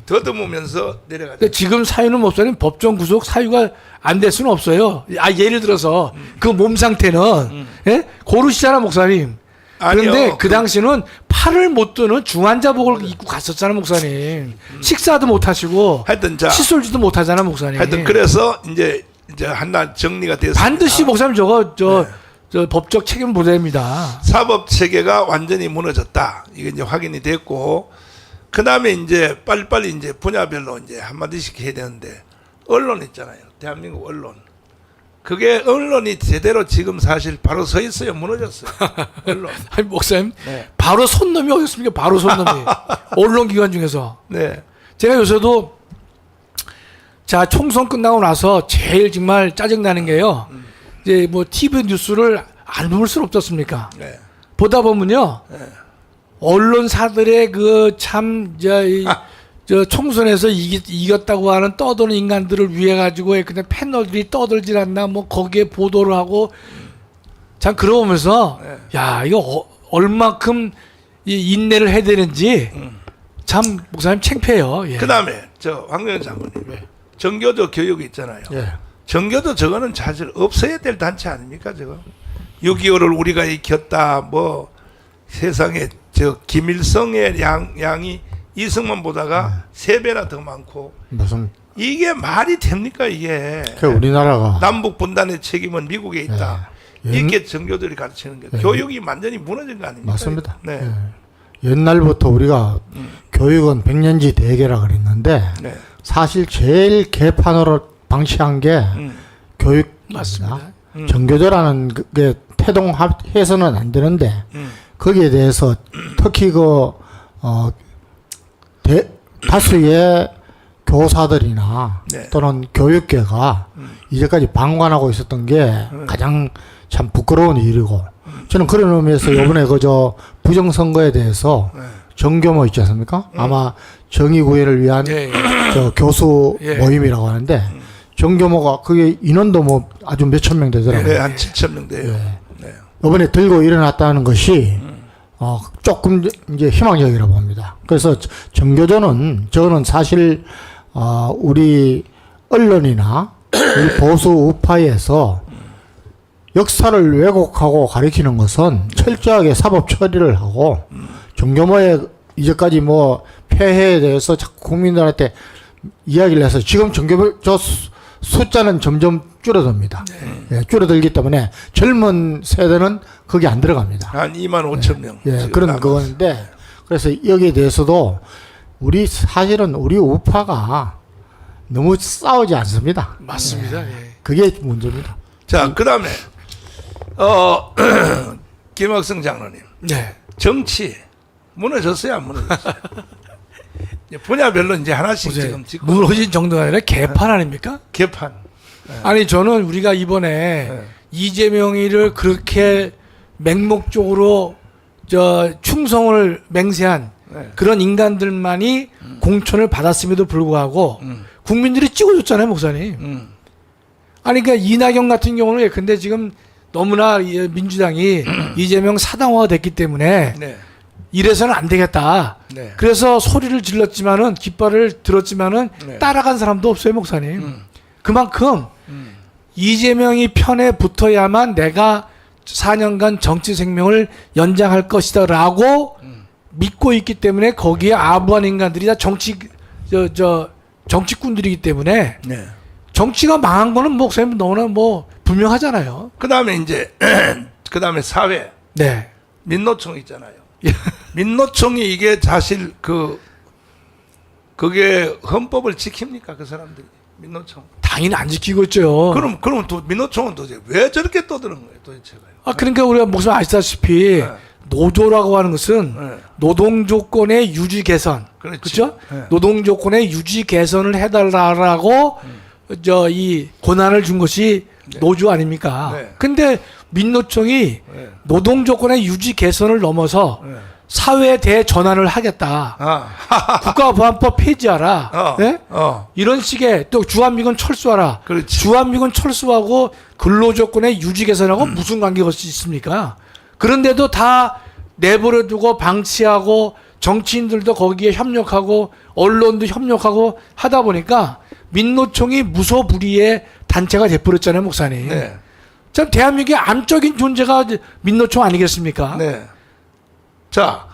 더듬으면서 내려가죠. 그러니까 지금 사유는 목사님 법정 구속 사유가 안 될 수는 없어요. 예를 들어서 그 몸 상태는 예? 고르시잖아, 목사님. 그런데 아니요. 그 당시는 팔을 못 드는 중환자복을 입고 갔었잖아, 목사님. 식사도 못 하시고 하여튼 자 칫솔질도 못 하잖아, 목사님. 하여튼 그래서 이제 하나 정리가 됐습니다. 반드시 목사님 저 법적 책임을 묻어야 됩니다. 사법 체계가 완전히 무너졌다. 이게 이제 확인이 됐고, 그 다음에 이제 빨리빨리 이제 분야별로 이제 한마디씩 해야 되는데, 언론 있잖아요. 대한민국 언론. 그게 언론이 제대로 지금 사실 바로 서 있어요. 무너졌어요. 언론. 아니, 목사님. 네. 바로 손놈이 어디 있습니까? 바로 손놈이. 언론기관 중에서. 네. 제가 요새도 자, 총선 끝나고 나서 제일 정말 짜증나는 게요. 이제 뭐 TV 뉴스를 안 볼 수는 없었습니까? 네. 보다 보면요. 네. 언론사들의 저 총선에서 이겼다고 하는 떠드는 인간들을 위해 가지고 그냥 패널들이 떠들질 않나 뭐 거기에 보도를 하고 참 그러면서 네. 야, 이거 얼마큼 이 인내를 해야 되는지 참 목사님 창피해요. 예. 그 다음에 황교안 장관님. 정교조 교육이 있잖아요. 예. 정교조 저거는 사실 없어야 될 단체 아닙니까, 저거? 6.25를 우리가 익혔다, 뭐, 세상에, 김일성의 양이 이승만보다가 3배나 더 많고, 무슨 이게 말이 됩니까, 이게? 그 우리나라가 남북 분단의 책임은 미국에 있다. 예. 이렇게 정교들이 가르치는 게, 교육이 완전히 무너진 거 아닙니까? 맞습니다. 네. 예. 옛날부터 우리가 교육은 백년지 대계라 그랬는데 네. 사실 제일 개판으로 방치한 게 교육 맞습니다. 정교조라는 게 태동해서는 안 되는데 거기에 대해서 특히 다수의 교사들이나 네. 또는 교육계가 이제까지 방관하고 있었던 게 가장 참 부끄러운 일이고 저는 그런 의미에서 이번에 부정선거에 대해서 네. 정교모 있지 않습니까? 아마 정의구현을 위한 예, 예. 저 교수 예. 모임이라고 하는데 정교모가 그게 인원도 뭐 아주 몇천 명 되더라고요. 네, 한 7,000명 돼요. 예. 네. 이번에 들고 일어났다는 것이 조금 이제 희망적이라고 봅니다. 그래서 정교조는 저는 사실 우리 언론이나 우리 보수 우파에서 역사를 왜곡하고 가리키는 것은 철저하게 사법 처리를 하고 정교모의 이제까지 뭐 폐해에 대해서 자꾸 국민들한테 이야기를 해서 지금 정교모 저 숫자는 점점 줄어듭니다. 예, 줄어들기 때문에 젊은 세대는 거기 안 들어갑니다. 한 2만 5천 명. 예, 지금 그런 남았어요. 거인데 그래서 여기에 대해서도 사실은 우리 우파가 너무 싸우지 않습니다. 맞습니다. 예. 그게 문제입니다. 자, 그다음에 김학성 장로님, 네. 정치 무너졌어요, 안 무너졌어요? 이제 분야별로 이제 하나씩 보세요. 지금 짓고 무너진 정도가 아니라 개판 아닙니까? 개판. 아니 저는 우리가 이번에 네. 이재명이를 그렇게 맹목적으로 충성을 맹세한 네. 그런 인간들만이 공천을 받았음에도 불구하고 국민들이 찍어줬잖아요, 목사님. 아니 그러니까 이낙연 같은 경우는 근데 지금 너무나 민주당이 이재명 사당화가 됐기 때문에 네. 이래서는 안 되겠다. 네. 그래서 소리를 질렀지만은 깃발을 들었지만은 네. 따라간 사람도 없어요, 목사님. 그만큼 이재명이 편에 붙어야만 내가 4년간 정치 생명을 연장할 것이다라고 믿고 있기 때문에 거기에 아부한 인간들이 다 정치꾼들이기 때문에 네. 정치가 망한 거는 목사님 너무나 뭐 분명하잖아요. 그다음에 이제 그다음에 사회 네. 민노총 있잖아요. 민노총이 이게 사실 그게 헌법을 지킵니까 그 사람들이 민노총? 당연히 안 지키고 있죠. 그럼 또 민노총은 도대체 왜 저렇게 떠드는 거예요 도대체가요? 그러니까 우리가 목사님 아시다시피 네. 노조라고 하는 것은 네. 노동 조건의 유지 개선, 그렇지. 그렇죠? 네. 노동 조건의 유지 개선을 해달라고 이 권한을 준 것이 노조 아닙니까? 네. 근데 민노총이 네. 노동 조건의 유지 개선을 넘어서 네. 사회 대전환을 하겠다. 아, 국가보안법 폐지하라. 예? 이런 식의 또 주한미군 철수하라. 그렇지. 주한미군 철수하고 근로조건의 유지 개선하고 무슨 관계가 있습니까? 그런데도 다 내버려두고 방치하고 정치인들도 거기에 협력하고 언론도 협력하고 하다 보니까 민노총이 무소불위의 단체가 돼버렸잖아요, 목사님. 네. 참 대한민국의 암적인 존재가 민노총 아니겠습니까? 네. 자,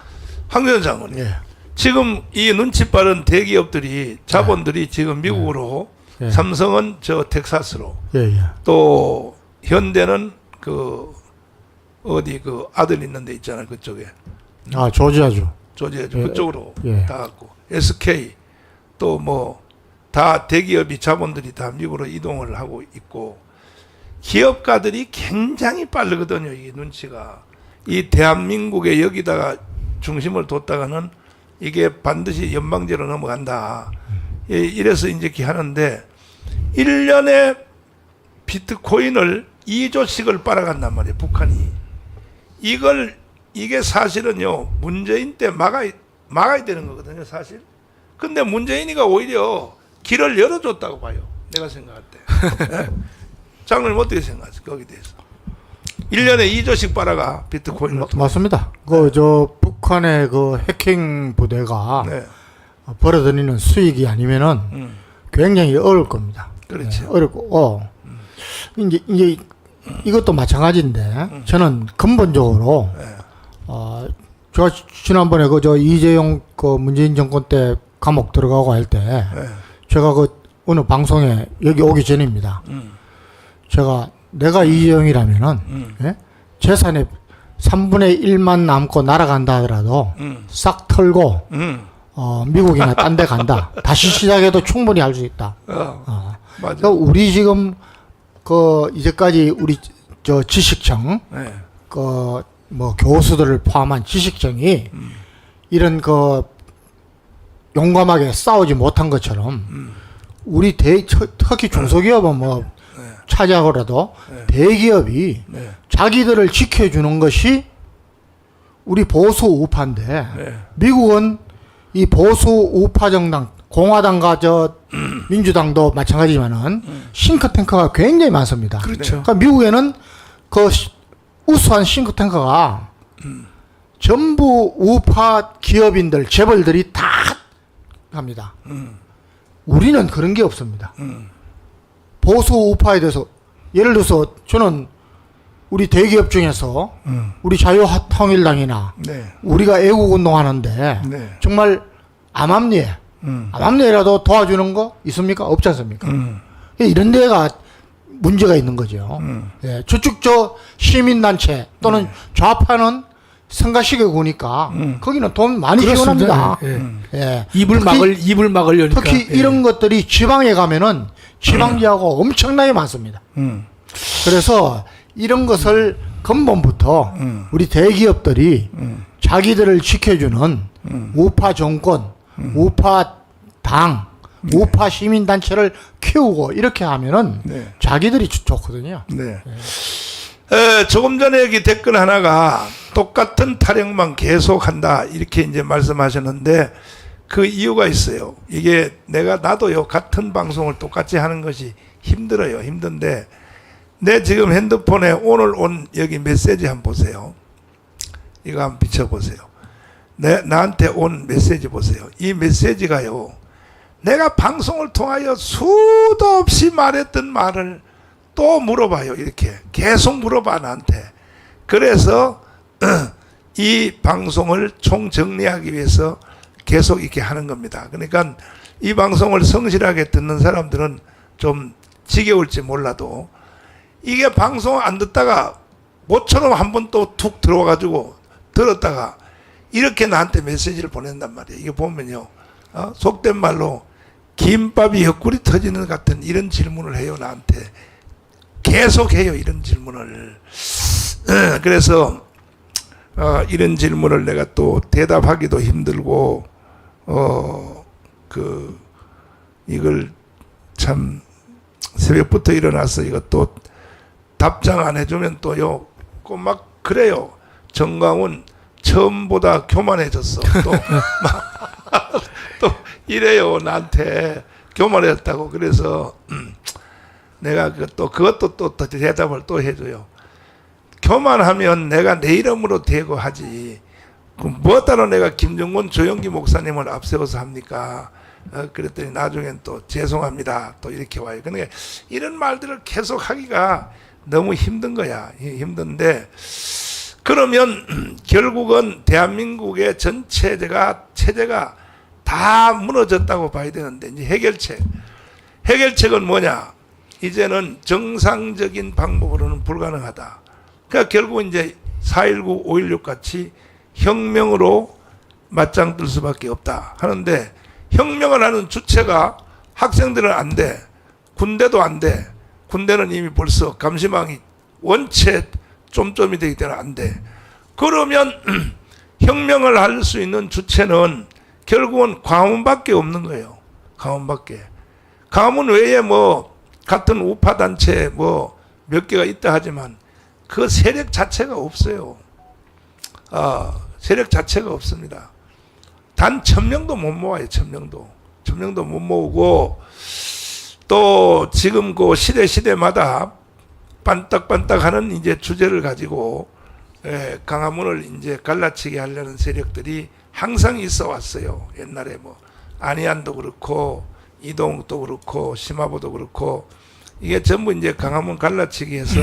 황교안 장관님. 예. 지금 이 눈치 빠른 대기업들이 자본들이 지금 미국으로 예. 삼성은 저 텍사스로 예, 예. 또 현대는 어디 아들 있는 데 있잖아요 그쪽에 아, 조지아주. 조지아 예. 그쪽으로 예. 다 갔고 SK 또 뭐 다 대기업이 자본들이 다 미국으로 이동을 하고 있고 기업가들이 굉장히 빠르거든요. 이 눈치가 이 대한민국에 여기다가 중심을 뒀다가는 이게 반드시 연방제로 넘어간다. 이래서 이제 이렇게 하는데 1년에 비트코인을 2조씩을 빨아간단 말이에요. 북한이. 이게 사실은요. 문재인 때 막아야 되는 거거든요. 사실. 근데 문재인이가 오히려 길을 열어줬다고 봐요. 내가 생각할 때. 네? 장로님 어떻게 생각하세요? 거기에 대해서. 1년에 2조씩 빨아가 비트코인을. 맞습니다. 북한의 해킹 부대가 네. 벌어들이는 수익이 아니면은 굉장히 어려울 겁니다. 그렇죠. 어렵고, 이제 이것도 마찬가지인데, 저는 근본적으로, 제가 지난번에 이재용 문재인 정권 때 감옥 들어가고 할 때, 네. 제가 어느 방송에 여기 오기 전입니다. 내가 이재용이라면은, 예? 재산의 3분의 1만 남고 날아간다 하더라도, 싹 털고, 미국이나 딴 데 간다. 다시 시작해도 충분히 할 수 있다. 맞아. 그러니까 우리 지금 이제까지 우리 지식청 네. 뭐 교수들을 포함한 지식청이 이런 용감하게 싸우지 못한 것처럼 우리 특히 중소기업은 뭐 차지하고라도 대기업이 네. 자기들을 지켜주는 것이 우리 보수 우파인데 네. 미국은 이 보수 우파 정당 공화당과 민주당도 마찬가지지만은 싱크탱크가 굉장히 많습니다. 그렇죠. 그러니까 미국에는 우수한 싱크탱크가 전부 우파 기업인들 재벌들이 다 합니다. 우리는 그런 게 없습니다. 보수 우파에 대해서 예를 들어서 저는 우리 대기업 중에서 우리 자유통일당이나 네. 우리가 애국운동하는데 네. 정말 암암리에 암암리에라도 도와주는 거 있습니까? 없지 않습니까? 이런 데가 문제가 있는 거죠. 예, 저쪽 저 시민단체 또는 좌파는 성가시게 구니까 거기는 돈 많이 그렇습니다. 지원합니다. 예. 예. 입을 막으려니까. 특히 예. 이런 것들이 지방에 가면은 지방지하고 엄청나게 많습니다. 그래서 이런 것을 근본부터 우리 대기업들이 자기들을 지켜주는 우파 정권, 우파 당, 우파 시민단체를 키우고 이렇게 하면은 네. 자기들이 좋거든요. 네. 조금 전에 여기 댓글 하나가 똑같은 타령만 계속한다 이렇게 이제 말씀하셨는데 그 이유가 있어요. 이게 나도요 같은 방송을 똑같이 하는 것이 힘들어요. 힘든데 내 지금 핸드폰에 오늘 온 여기 메시지 한번 보세요. 이거 한번 비춰보세요. 나한테 온 메시지 보세요. 이 메시지가요. 내가 방송을 통하여 수도 없이 말했던 말을 또 물어봐요. 이렇게 계속 물어봐 나한테. 그래서 이 방송을 총정리하기 위해서 계속 이렇게 하는 겁니다. 그러니까 이 방송을 성실하게 듣는 사람들은 좀 지겨울지 몰라도 이게 방송 안 듣다가 모처럼 한번 또 툭 들어와가지고 들었다가 이렇게 나한테 메시지를 보낸단 말이에요. 이게 보면요. 속된 말로 김밥이 옆구리 터지는 것 같은 이런 질문을 해요. 나한테. 계속 해요. 이런 질문을. 그래서 이런 질문을 내가 또 대답하기도 힘들고 이걸 참 새벽부터 일어나서 이것도 답장 안 해주면 또요 막 그래요. 정광훈 처음보다 교만해졌어. 또 이래요. 나한테 교만했다고. 그래서 내가 그것도 또 대답을 또 해줘요. 교만하면 내가 내 이름으로 대고 하지. 그럼 뭐 따로 내가 김정곤 조영기 목사님을 앞세워서 합니까? 그랬더니 나중엔 또 죄송합니다. 또 이렇게 와요. 그러니까 이런 말들을 계속 하기가 너무 힘든 거야. 힘든데 그러면 결국은 대한민국의 전 체제가 다 무너졌다고 봐야 되는데 이제 해결책은 뭐냐? 이제는 정상적인 방법으로는 불가능하다. 그러니까 결국 이제 4.19, 5.16 같이 혁명으로 맞짱 뜰 수밖에 없다 하는데 혁명을 하는 주체가 학생들은 안 돼. 군대도 안 돼. 군대는 이미 벌써 감시망이 원체 쫌쫌이 되기 때문에 안 돼. 그러면 혁명을 할 수 있는 주체는 결국은 광화문밖에 없는 거예요. 광화문밖에. 광화문 외에 뭐 같은 우파 단체 뭐 몇 개가 있다 하지만 그 세력 자체가 없어요. 세력 자체가 없습니다. 단 1000명도 못 모아요. 1000명도 못 모으고 또 지금 그 시대마다 반딱반딱하는 이제 주제를 가지고 광화문을 이제 갈라치게 하려는 세력들이 항상 있어 왔어요. 옛날에 뭐 안희안도 그렇고 이동욱도 그렇고 심화보도 그렇고 이게 전부 이제 광화문 갈라치기 해서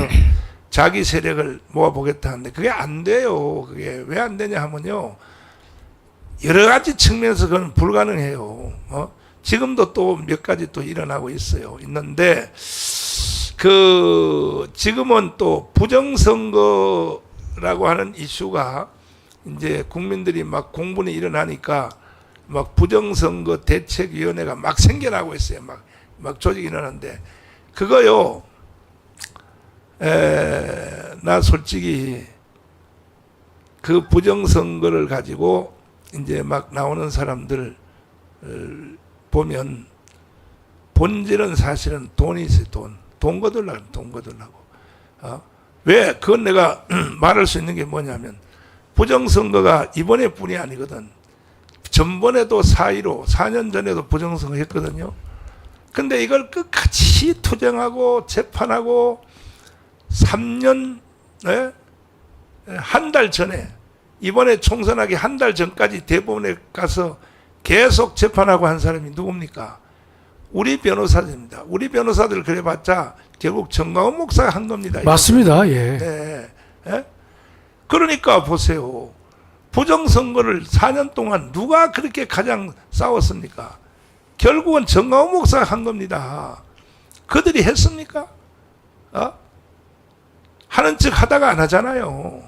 자기 세력을 모아보겠다 하는데 그게 안 돼요. 그게 왜 안 되냐 하면요. 여러 가지 측면에서 그건 불가능해요. 지금도 또 몇 가지 또 일어나고 있는데 지금은 또 부정선거라고 하는 이슈가 이제 국민들이 막 공분이 일어나니까 막 부정선거 대책위원회가 막 생겨나고 있어요. 막 조직이 일어나는데 그거요. 나 솔직히 그 부정선거를 가지고 이제 막 나오는 사람들 보면 본질은 사실은 돈이 있어요. 돈 거들라고. 왜? 그건 내가 말할 수 있는 게 뭐냐면 부정선거가 이번에 뿐이 아니거든. 전번에도 4.15 4년 전에도 부정선거 했거든요. 근데 이걸 끝까지 투쟁하고 재판하고 3년 한 달 전에 이번에 총선하기 한 달 전까지 대법원에 가서 계속 재판하고 한 사람이 누굽니까? 우리 변호사들입니다. 우리 변호사들 그래봤자 결국 정광훈 목사가 한 겁니다. 맞습니다. 예. 네. 예? 그러니까 보세요. 부정선거를 4년 동안 누가 그렇게 가장 싸웠습니까? 결국은 정광훈 목사가 한 겁니다. 그들이 했습니까? 하는 척 하다가 안 하잖아요.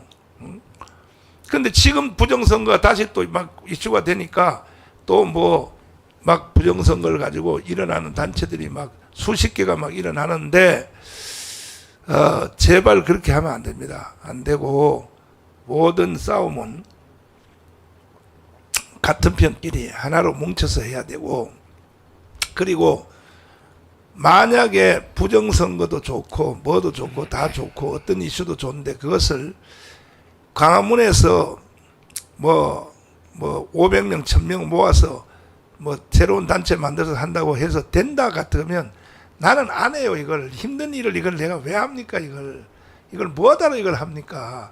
근데 지금 부정선거가 다시 또 막 이슈가 되니까 또 뭐 막 부정선거를 가지고 일어나는 단체들이 막 수십 개가 막 일어나는데, 제발 그렇게 하면 안 됩니다. 안 되고, 모든 싸움은 같은 편끼리 하나로 뭉쳐서 해야 되고, 그리고 만약에 부정선거도 좋고 뭐도 좋고 다 좋고 어떤 이슈도 좋은데 그것을 광화문에서 뭐 500명 1000명 모아서 뭐 새로운 단체 만들어서 한다고 해서 된다 같으면 나는 안 해요. 이걸 힘든 일을 이걸 내가 왜 합니까? 이걸 뭐하다가 이걸 합니까?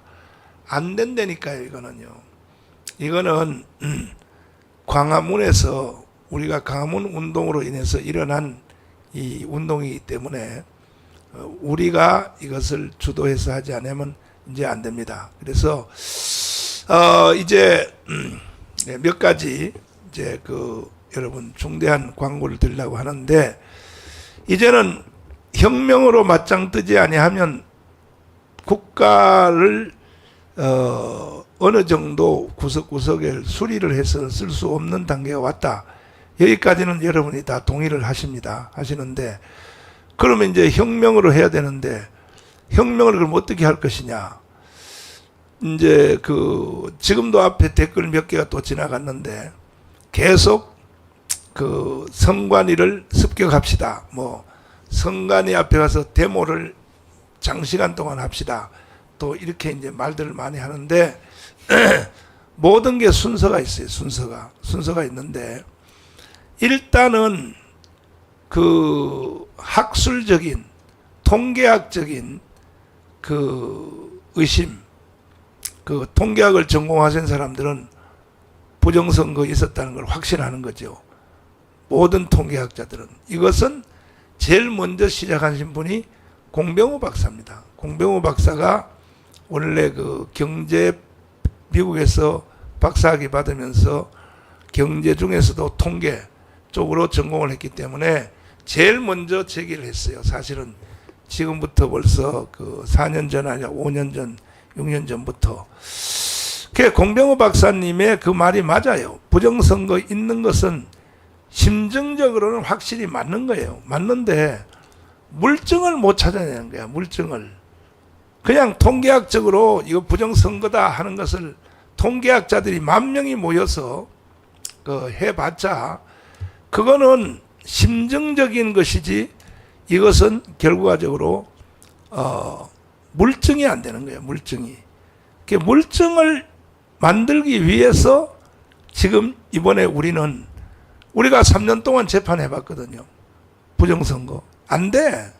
안 된다니까요. 이거는 광화문에서 우리가 광화문 운동으로 인해서 일어난 이 운동이기 때문에 우리가 이것을 주도해서 하지 않으면 이제 안 됩니다. 그래서 이제 몇 가지 이제 여러분 중대한 광고를 드리려고 하는데, 이제는 혁명으로 맞짱 뜨지 아니하면 국가를 어느 정도 구석구석에 수리를 해서 쓸 수 없는 단계가 왔다. 여기까지는 여러분이 다 동의를 하시는데, 그러면 이제 혁명으로 해야 되는데, 혁명을 그럼 어떻게 할 것이냐. 이제 지금도 앞에 댓글 몇 개가 또 지나갔는데, 계속 선관위를 습격합시다. 선관위 앞에 가서 데모를 장시간 동안 합시다. 또 이렇게 이제 말들을 많이 하는데, 모든 게 순서가 있어요. 순서가 있는데, 일단은 학술적인 통계학적인 의심, 통계학을 전공하신 사람들은 부정선거 있었다는 걸 확신하는 거죠. 모든 통계학자들은. 이것은 제일 먼저 시작하신 분이 공병호 박사입니다. 공병호 박사가 원래 미국에서 박사학위 받으면서 경제 중에서도 통계 쪽으로 전공을 했기 때문에 제일 먼저 제기를 했어요. 사실은 지금부터 벌써 4년 전 아니라 5년 전, 6년 전부터. 공병호 박사님의 그 말이 맞아요. 부정선거 있는 것은 심정적으로는 확실히 맞는 거예요. 맞는데 물증을 못 찾아내는 거야. 물증을. 그냥 통계학적으로 이거 부정선거다 하는 것을 통계학자들이 10,000명이 모여서 해봤자 그거는 심정적인 것이지, 이것은 결과적으로 물증이 안 되는 거예요. 물증을 만들기 위해서 지금 이번에 우리가 3년 동안 재판해봤거든요. 부정선거 안 돼.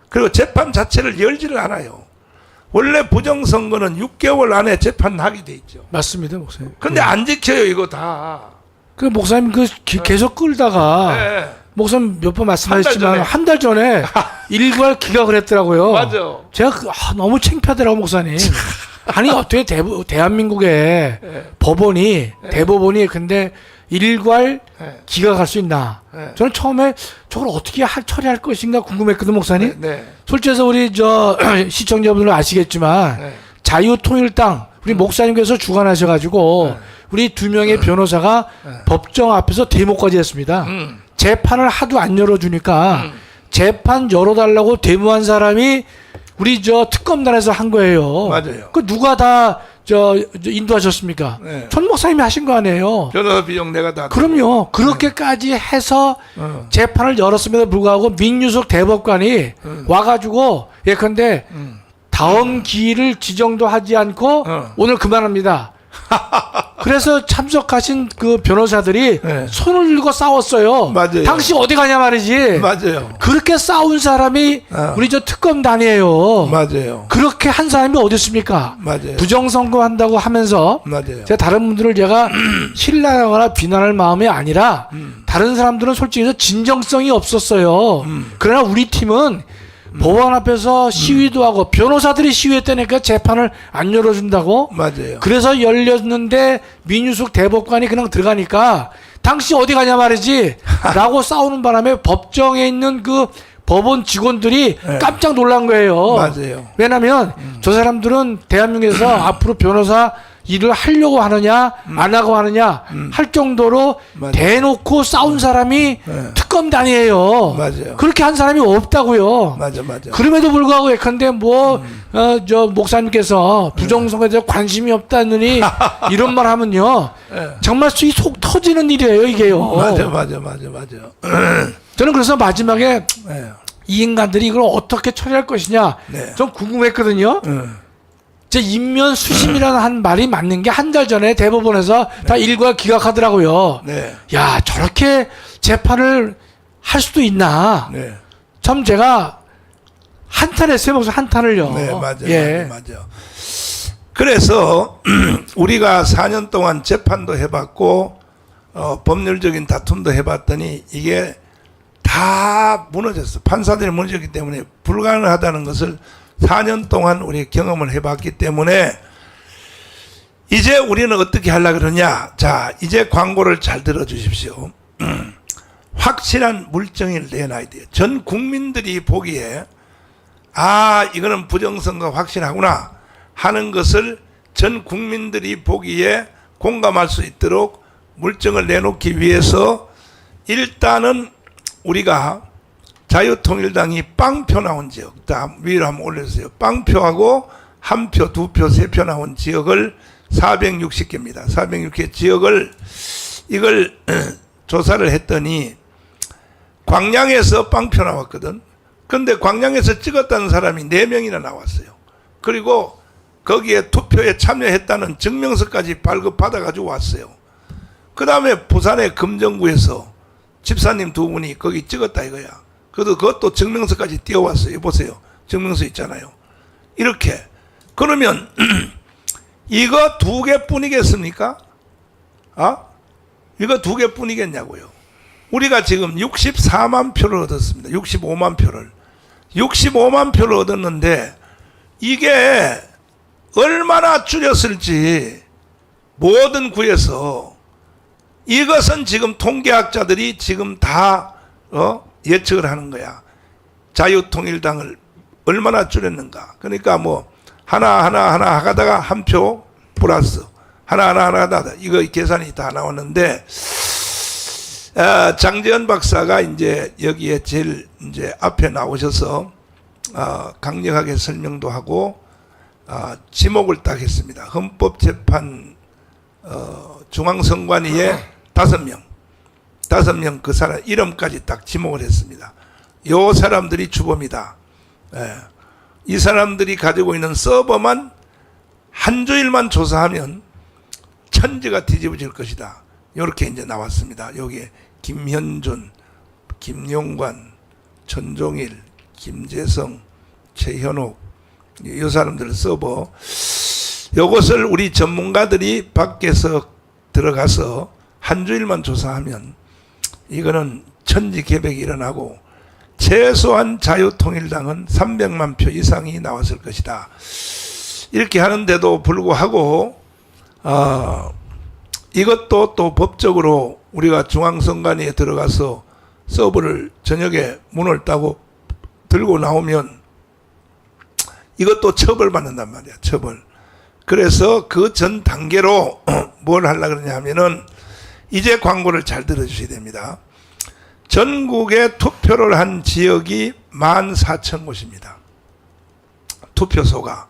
그리고 재판 자체를 열지를 않아요. 원래 부정선거는 6개월 안에 재판하게 돼 있죠. 맞습니다, 목사님. 근데 안 지켜요, 이거 다. 목사님 계속 끌다가 네. 목사님 몇 번 말씀하셨지만 한 달 한 달 전에 일괄 기각을 했더라고요. 맞아. 제가 너무 창피하더라고, 목사님. 아니 어떻게 대한민국의 법원이 대법원이 근데 일괄 기각할 수 있나? 저는 처음에 저걸 어떻게 처리할 것인가 궁금했거든, 목사님. 솔직해서 우리 시청자분들은 아시겠지만 자유통일당 우리 목사님께서 주관하셔가지고 우리 2명의 변호사가 법정 앞에서 데모까지 했습니다. 재판을 하도 안 열어주니까 재판 열어달라고 데모한 사람이 우리 특검단에서 한 거예요. 맞아요. 누가 다 인도하셨습니까? 네. 전 목사님이 하신 거 아니에요. 변호사 비용 내가 다. 그럼요. 그렇게까지 해서 재판을 열었음에도 불구하고 민유석 대법관이 와가지고 예컨대 다음 기일을 지정도 하지 않고 오늘 그만합니다. 그래서 참석하신 그 변호사들이 네. 손을 들고 싸웠어요. 맞아요. 당신 어디 가냐 말이지. 맞아요. 그렇게 싸운 사람이 어. 우리 저 특검단이에요. 맞아요. 그렇게 한 사람이 어디 있습니까? 맞아요. 부정선거한다고 하면서 맞아요. 제가 다른 분들을 제가 신뢰하거나 비난할 마음이 아니라 다른 사람들은 솔직히 해서 진정성이 없었어요. 그러나 우리 팀은 법원 앞에서 시위도 하고 변호사들이 시위했다니까 재판을 안 열어준다고. 맞아요. 그래서 열렸는데 민유숙 대법관이 그냥 들어가니까 당신 어디 가냐 말이지 라고 싸우는 바람에 법정에 있는 그 법원 직원들이 네. 깜짝 놀란 거예요. 맞아요. 왜냐하면 저 사람들은 대한민국에서 앞으로 변호사 일을 하려고 하느냐 안 하고 하느냐 할 정도로 맞아요. 대놓고 싸운 사람이 네. 특검단이에요. 맞아요. 그렇게 한 사람이 없다고요. 맞아. 그럼에도 불구하고 예컨대 저 목사님께서 부정선거에 대해서 관심이 없다느니 이런 말 하면요. 네. 정말 속 터지는 일이에요, 이게요. 맞아. 저는 그래서 마지막에 네. 이 인간들이 이걸 어떻게 처리할 것이냐 네. 좀 궁금했거든요. 제 인면 수심이라는 한 말이 맞는 게 한 달 전에 대법원에서 다 일괄 기각하더라고요. 네. 야, 저렇게 재판을 할 수도 있나. 네. 참 제가 한탄했어요. 무슨 한탄을요. 네, 맞아요. 예. 맞아요. 그래서 우리가 4년 동안 재판도 해봤고 법률적인 다툼도 해봤더니 이게 다 무너졌어. 판사들이 무너졌기 때문에 불가능하다는 것을 4년 동안 우리 경험을 해봤기 때문에 이제 우리는 어떻게 하려고 그러냐. 자, 이제 광고를 잘 들어주십시오. 확실한 물증을 내놔야 돼요. 전 국민들이 보기에 아, 이거는 부정선거 확신하구나 하는 것을 전 국민들이 보기에 공감할 수 있도록 물증을 내놓기 위해서 일단은 우리가 자유통일당이 빵표 나온 지역, 다 위로 한번 올려주세요. 빵표하고 한 표, 두 표, 세 표 나온 지역을 460개입니다. 460개 지역을 이걸 조사를 했더니 광양에서 빵표 나왔거든. 근데 광양에서 찍었다는 사람이 4명이나 나왔어요. 그리고 거기에 투표에 참여했다는 증명서까지 발급받아가지고 왔어요. 그 다음에 부산의 금정구에서 집사님 2분이 거기 찍었다 이거야. 그래도 그것도 증명서까지 띄워왔어요. 보세요. 증명서 있잖아요. 이렇게. 그러면 이거 2개뿐이겠습니까? 이거 2개뿐이겠냐고요. 우리가 지금 64만 표를 얻었습니다. 65만 표를. 65만 표를 얻었는데 이게 얼마나 줄였을지 모든 구에서 이것은 지금 통계학자들이 지금 다 예측을 하는 거야. 자유통일당을 얼마나 줄였는가. 그러니까 뭐 하나 하다가 한 표 플러스 하나 하다가 이거 계산이 다 나왔는데 장재현 박사가 이제 여기에 제일 이제 앞에 나오셔서 강력하게 설명도 하고 지목을 딱 했습니다. 헌법재판 중앙선관위에 5명 그 사람 이름까지 딱 지목을 했습니다. 요 사람들이 주범이다. 이 사람들이 가지고 있는 서버만 한 주일만 조사하면 천지가 뒤집어질 것이다. 이렇게 이제 나왔습니다. 여기에 김현준, 김용관, 전종일, 김재성, 최현옥 이 사람들 서버 이것을 우리 전문가들이 밖에서 들어가서 한 주일만 조사하면 이거는 천지개벽이 일어나고 최소한 자유통일당은 300만 표 이상이 나왔을 것이다. 이렇게 하는데도 불구하고 이것도 또 법적으로 우리가 중앙선관위에 들어가서 서버를 저녁에 문을 따고 들고 나오면 이것도 처벌받는단 말이야. 처벌. 그래서 그 전 단계로 뭘 하려고 그러냐 하면은 이제 광고를 잘 들어주셔야 됩니다. 전국에 투표를 한 지역이 14,000곳입니다. 투표소가.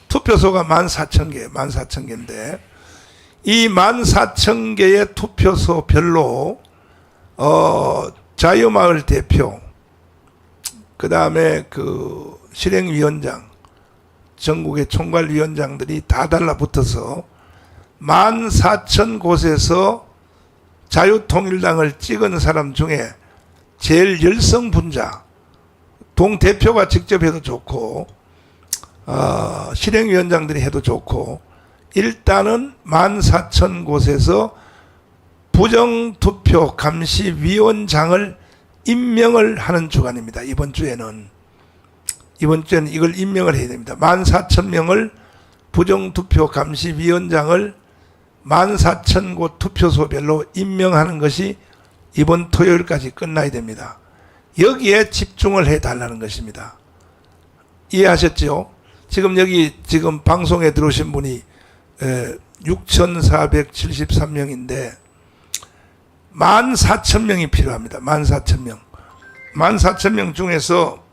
투표소가 14,000개, 14,000개인데 이 14,000개의 투표소별로 자유마을 대표, 그 다음에 그 실행위원장, 전국의 총괄위원장들이 다 달라붙어서 14,000곳에서 자유통일당을 찍은 사람 중에 제일 열성분자, 동대표가 직접 해도 좋고 실행위원장들이 해도 좋고, 일단은 14,000곳에서 부정투표 감시위원장을 임명을 하는 주간입니다. 이번 주에는 이걸 임명을 해야 됩니다. 14,000명을 부정투표 감시위원장을 14,000곳 투표소별로 임명하는 것이 이번 토요일까지 끝나야 됩니다. 여기에 집중을 해달라는 것입니다. 이해하셨죠? 지금 방송에 들어오신 분이 6,473명인데 14,000명이 필요합니다. 14,000명. 14,000명 중에서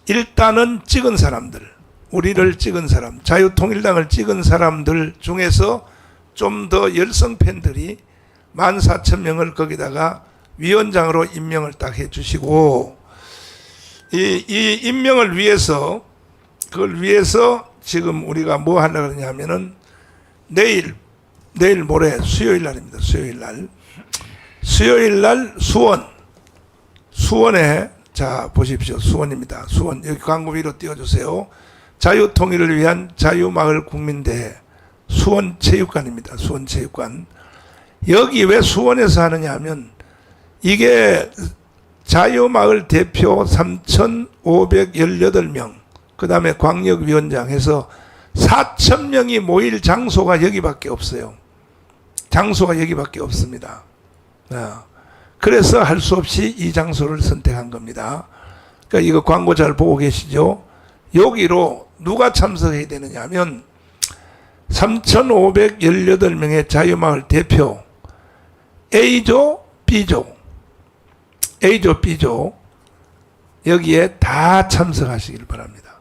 일단은 찍은 사람들, 우리를 찍은 사람, 자유통일당을 찍은 사람들 중에서 좀 더 열성 팬들이 14,000명을 거기다가 위원장으로 임명을 딱 해주시고, 이 임명을 위해서, 그걸 위해서 지금 우리가 뭐 하려고 그러냐면은 내일 모레 수요일 날입니다. 수요일 날 수원에, 자 보십시오. 수원입니다. 수원, 여기 광고 위로 띄워주세요. 자유통일을 위한 자유마을 국민대회 수원체육관입니다. 수원체육관. 여기 왜 수원에서 하느냐 하면 이게 자유마을 대표 3,518명, 그 다음에 광역위원장 해서 4,000명이 모일 장소가 여기밖에 없어요. 장소가 여기밖에 없습니다. 그래서 할 수 없이 이 장소를 선택한 겁니다. 그러니까 이거 광고 잘 보고 계시죠? 여기로 누가 참석해야 되느냐 하면 3,518명의 자유마을 대표 A조, B조 여기에 다 참석하시길 바랍니다.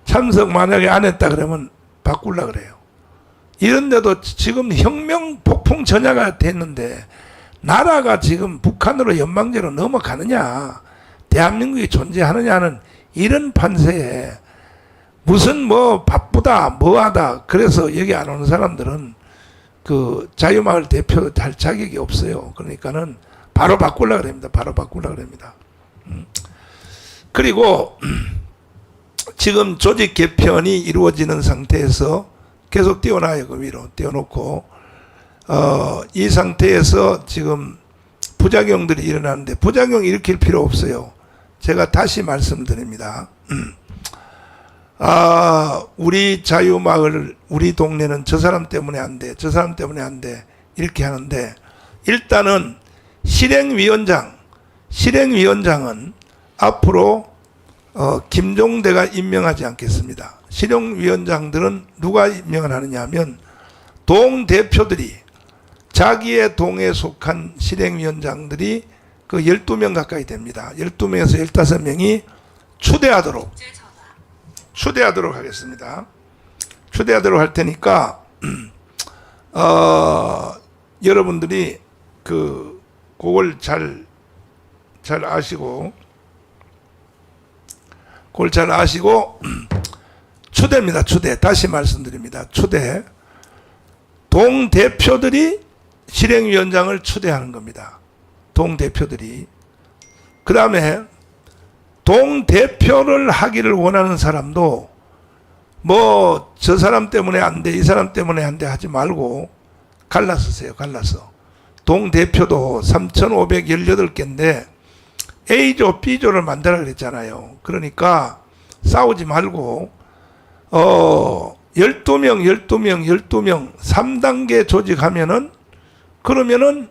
참석 만약에 안 했다 그러면 바꾸려고 그래요. 이런데도 지금 혁명 폭풍 전야가 됐는데 나라가 지금 북한으로 연방제로 넘어가느냐, 대한민국이 존재하느냐는 이런 판세에 무슨 뭐 바쁘다 뭐하다 그래서 여기 안 오는 사람들은 그 자유마을 대표 할 자격이 없어요. 그러니까는 바로 바꾸려고 그럽니다. 바로 바꾸려고 그럽니다. 그리고 지금 조직 개편이 이루어지는 상태에서 계속 띄워놔요. 그 위로 띄워놓고 이 상태에서 지금 부작용들이 일어나는데 부작용 일으킬 필요 없어요. 제가 다시 말씀드립니다. 우리 자유마을, 우리 동네는 저 사람 때문에 안 돼, 저 사람 때문에 안 돼, 이렇게 하는데, 일단은 실행위원장은 앞으로 김종대가 임명하지 않겠습니다. 실행위원장들은 누가 임명을 하느냐 하면 동대표들이, 자기의 동에 속한 실행위원장들이 그 12명 가까이 됩니다. 12명에서 15명이 추대하도록 하겠습니다. 추대하도록 할 테니까 여러분들이 그걸 잘 아시고, 그걸 잘 아시고 추대입니다. 추대. 다시 말씀드립니다. 추대. 동대표들이 실행위원장을 추대하는 겁니다. 동대표들이. 그 다음에 동대표를 하기를 원하는 사람도 뭐 저 사람 때문에 안 돼, 이 사람 때문에 안 돼 하지 말고 갈라서 세요. 갈라서. 동대표도 3,518개인데 A조, B조를 만들라 그랬잖아요. 그러니까 싸우지 말고 12명 3단계 조직하면은, 그러면은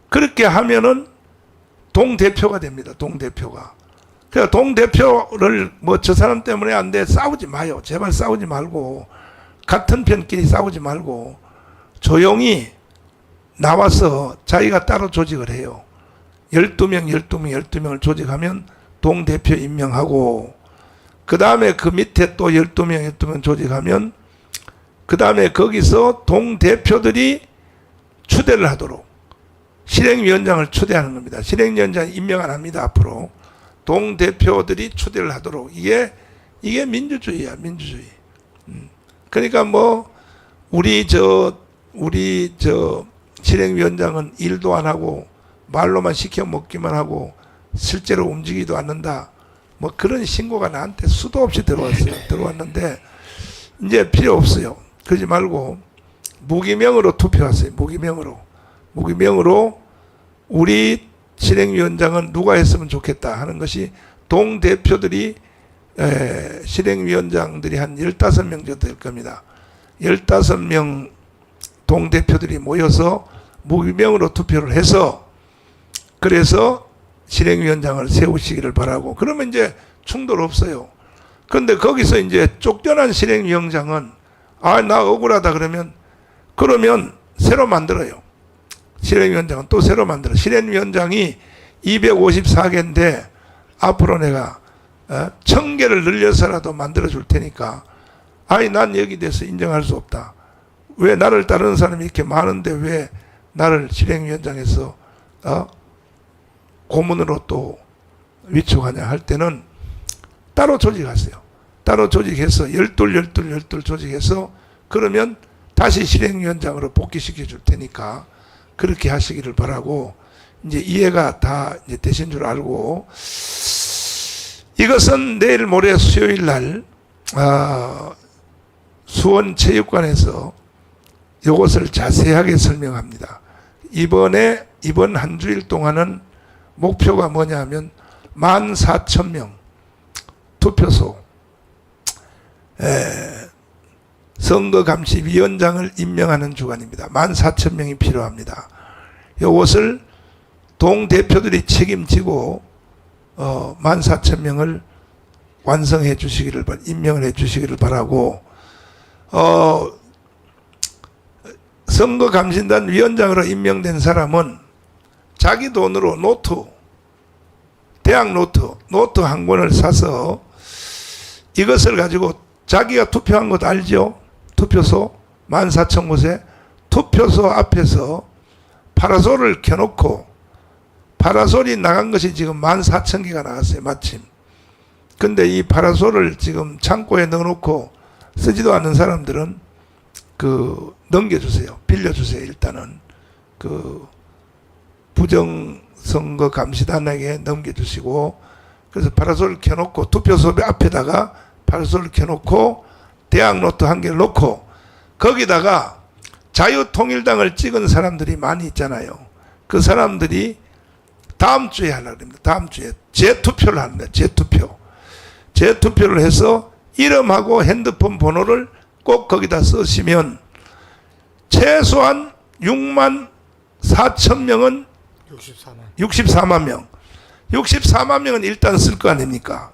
그렇게 하면은 동대표가 됩니다. 동대표가. 그러니까 동대표를 뭐 저 사람 때문에 안 돼 싸우지 마요. 제발 싸우지 말고, 같은 편끼리 싸우지 말고 조용히 나와서 자기가 따로 조직을 해요. 12명을 조직하면 동대표 임명하고, 그 다음에 그 밑에 또 12명 조직하면 그 다음에 거기서 동대표들이 추대를 하도록, 실행위원장을 추대하는 겁니다. 실행위원장 임명 안 합니다. 앞으로 동대표들이 추대를 하도록. 이게 민주주의야, 민주주의. 그러니까 뭐 우리 저 실행위원장은 일도 안 하고 말로만 시켜 먹기만 하고 실제로 움직이지도 않는다. 뭐 그런 신고가 나한테 수도 없이 들어왔어요. 들어왔는데 이제 필요 없어요. 그러지 말고 무기명으로 투표하세요. 무기명으로 우리 실행위원장은 누가 했으면 좋겠다 하는 것이 동대표들이 실행위원장들이 한 15명 정도 될 겁니다. 15명 동대표들이 모여서 무기명으로 투표를 해서 그래서 실행위원장을 세우시기를 바라고 그러면 이제 충돌 없어요. 그런데 거기서 이제 쫓겨난 실행위원장은 나 억울하다 그러면 새로 만들어요. 실행위원장은 또 새로 만들어. 실행위원장이 254개인데 앞으로 내가 1000개를 늘려서라도 만들어 줄 테니까 난 여기 대해서 인정할 수 없다. 왜 나를 따르는 사람이 이렇게 많은데 왜 나를 실행위원장에서 고문으로 또 위촉하냐 할 때는 따로 조직하세요. 따로 조직해서 12 조직해서 그러면 다시 실행위원장으로 복귀시켜 줄 테니까 그렇게 하시기를 바라고 이제 이해가 다 이제 되신 줄 알고 이것은 내일 모레 수요일 날 수원체육관에서 이것을 자세하게 설명합니다. 이번 한 주일 동안은 목표가 뭐냐면 14,000명 투표소 선거감시위원장을 임명하는 주간입니다. 14,000명이 필요합니다. 이것을 동대표들이 책임지고 14,000명을 완성해 주시기를 임명을 해 주시기를 바라고 선거감시단 위원장으로 임명된 사람은 자기 돈으로 대학 노트 한 권을 사서 이것을 가지고 자기가 투표한 것 알죠? 투표소 14,000곳에 투표소 앞에서 파라솔을 켜놓고 파라솔이 나간 것이 지금 14,000개가 나갔어요. 마침. 근데 이 파라솔을 지금 창고에 넣어놓고 쓰지도 않는 사람들은 넘겨주세요. 빌려주세요. 일단은 부정선거감시단에게 넘겨주시고 그래서 파라솔을 켜놓고 투표소 앞에다가 파라솔을 켜놓고 대학 노트 한 개를 놓고 거기다가 자유통일당을 찍은 사람들이 많이 있잖아요. 그 사람들이 다음 주에 하려고 합니다. 다음 주에 재투표를 합니다. 재투표를 해서 이름하고 핸드폰 번호를 꼭 거기다 쓰시면 최소한 64,000명은 64만 명. 64만 명은 일단 쓸 거 아닙니까?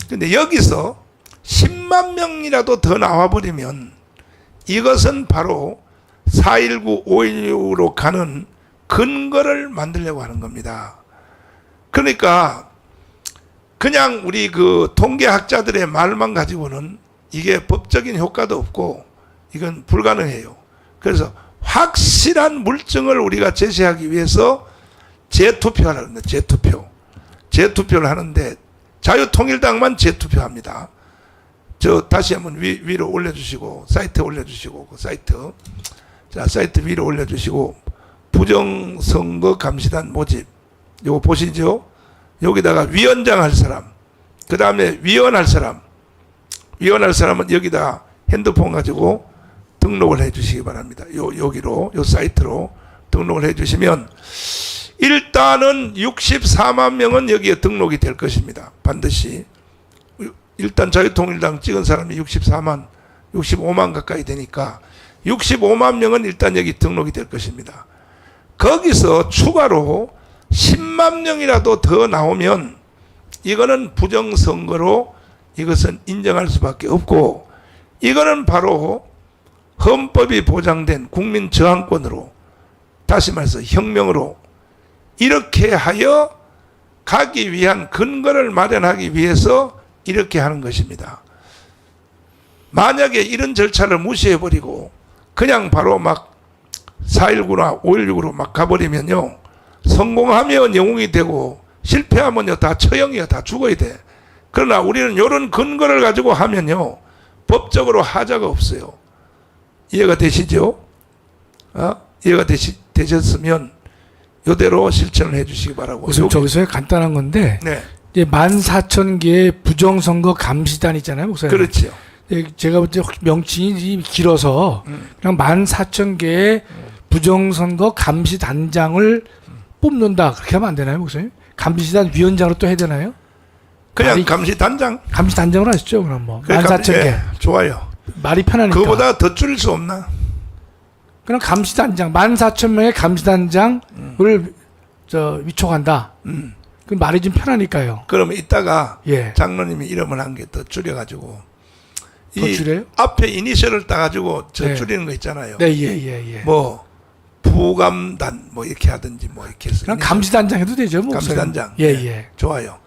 근데 여기서 10만 명이라도 더 나와버리면 이것은 바로 4.19, 5.16으로 가는 근거를 만들려고 하는 겁니다. 그러니까 그냥 우리 통계학자들의 말만 가지고는 이게 법적인 효과도 없고 이건 불가능해요. 그래서 확실한 물증을 우리가 제시하기 위해서 재투표를 하는데 재투표를 하는데 자유통일당만 재투표합니다. 다시 한번 위로 올려주시고 사이트에 올려주시고 사이트 위로 올려주시고 부정선거감시단 모집 요거 보시죠. 여기다가 위원장 할 사람 그 다음에 위원할 사람은 여기다 핸드폰 가지고 등록을 해 주시기 바랍니다. 여기로 요 사이트로 등록을 해 주시면 일단은 64만 명은 여기에 등록이 될 것입니다. 반드시 일단 자유통일당 찍은 사람이 65만 가까이 되니까 65만 명은 일단 여기 등록이 될 것입니다. 거기서 추가로 10만 명이라도 더 나오면 이거는 부정선거로 이것은 인정할 수밖에 없고 이거는 바로 헌법이 보장된 국민 저항권으로 다시 말해서 혁명으로 이렇게 하여 가기 위한 근거를 마련하기 위해서 이렇게 하는 것입니다. 만약에 이런 절차를 무시해버리고 그냥 바로 막 4.19나 5.16으로 막 가버리면요. 성공하면 영웅이 되고 실패하면요. 다 처형이야. 다 죽어야 돼. 그러나 우리는 이런 근거를 가지고 하면요. 법적으로 하자가 없어요. 이해가 되시죠? 이해가 되셨으면 이대로 실천을 해주시기 바라고. 우선 저기서 간단한 건데 네, 이제 14,000개의 부정선거 감시단 있잖아요, 목사님. 그렇죠. 제가 볼 때 명칭이 길어서 그냥 14,000개의 부정선거 감시단장을 뽑는다. 그렇게 하면 안 되나요, 목사님? 감시단 위원장으로 또 해야 되나요? 그냥 아니, 감시단장. 감시단장으로 하시죠, 그럼 뭐. 그래, 14,000개. 예, 좋아요. 말이 편하니까. 그거보다 더 줄일 수 없나? 그럼 감시단장, 14,000명의 감시단장을 위촉한다. 그 말이 좀 편하니까요. 그러면 이따가 예. 장로님이 이름을 한 개 더 줄여가지고 더 줄여요? 앞에 이니셜을 따가지고 저 네. 줄이는 거 있잖아요. 네, 예. 뭐 부감단 뭐 이렇게 하든지 뭐 이렇게 해서 그럼 이니셜. 감시단장 해도 되죠, 뭐. 감시단장. 예. 좋아요.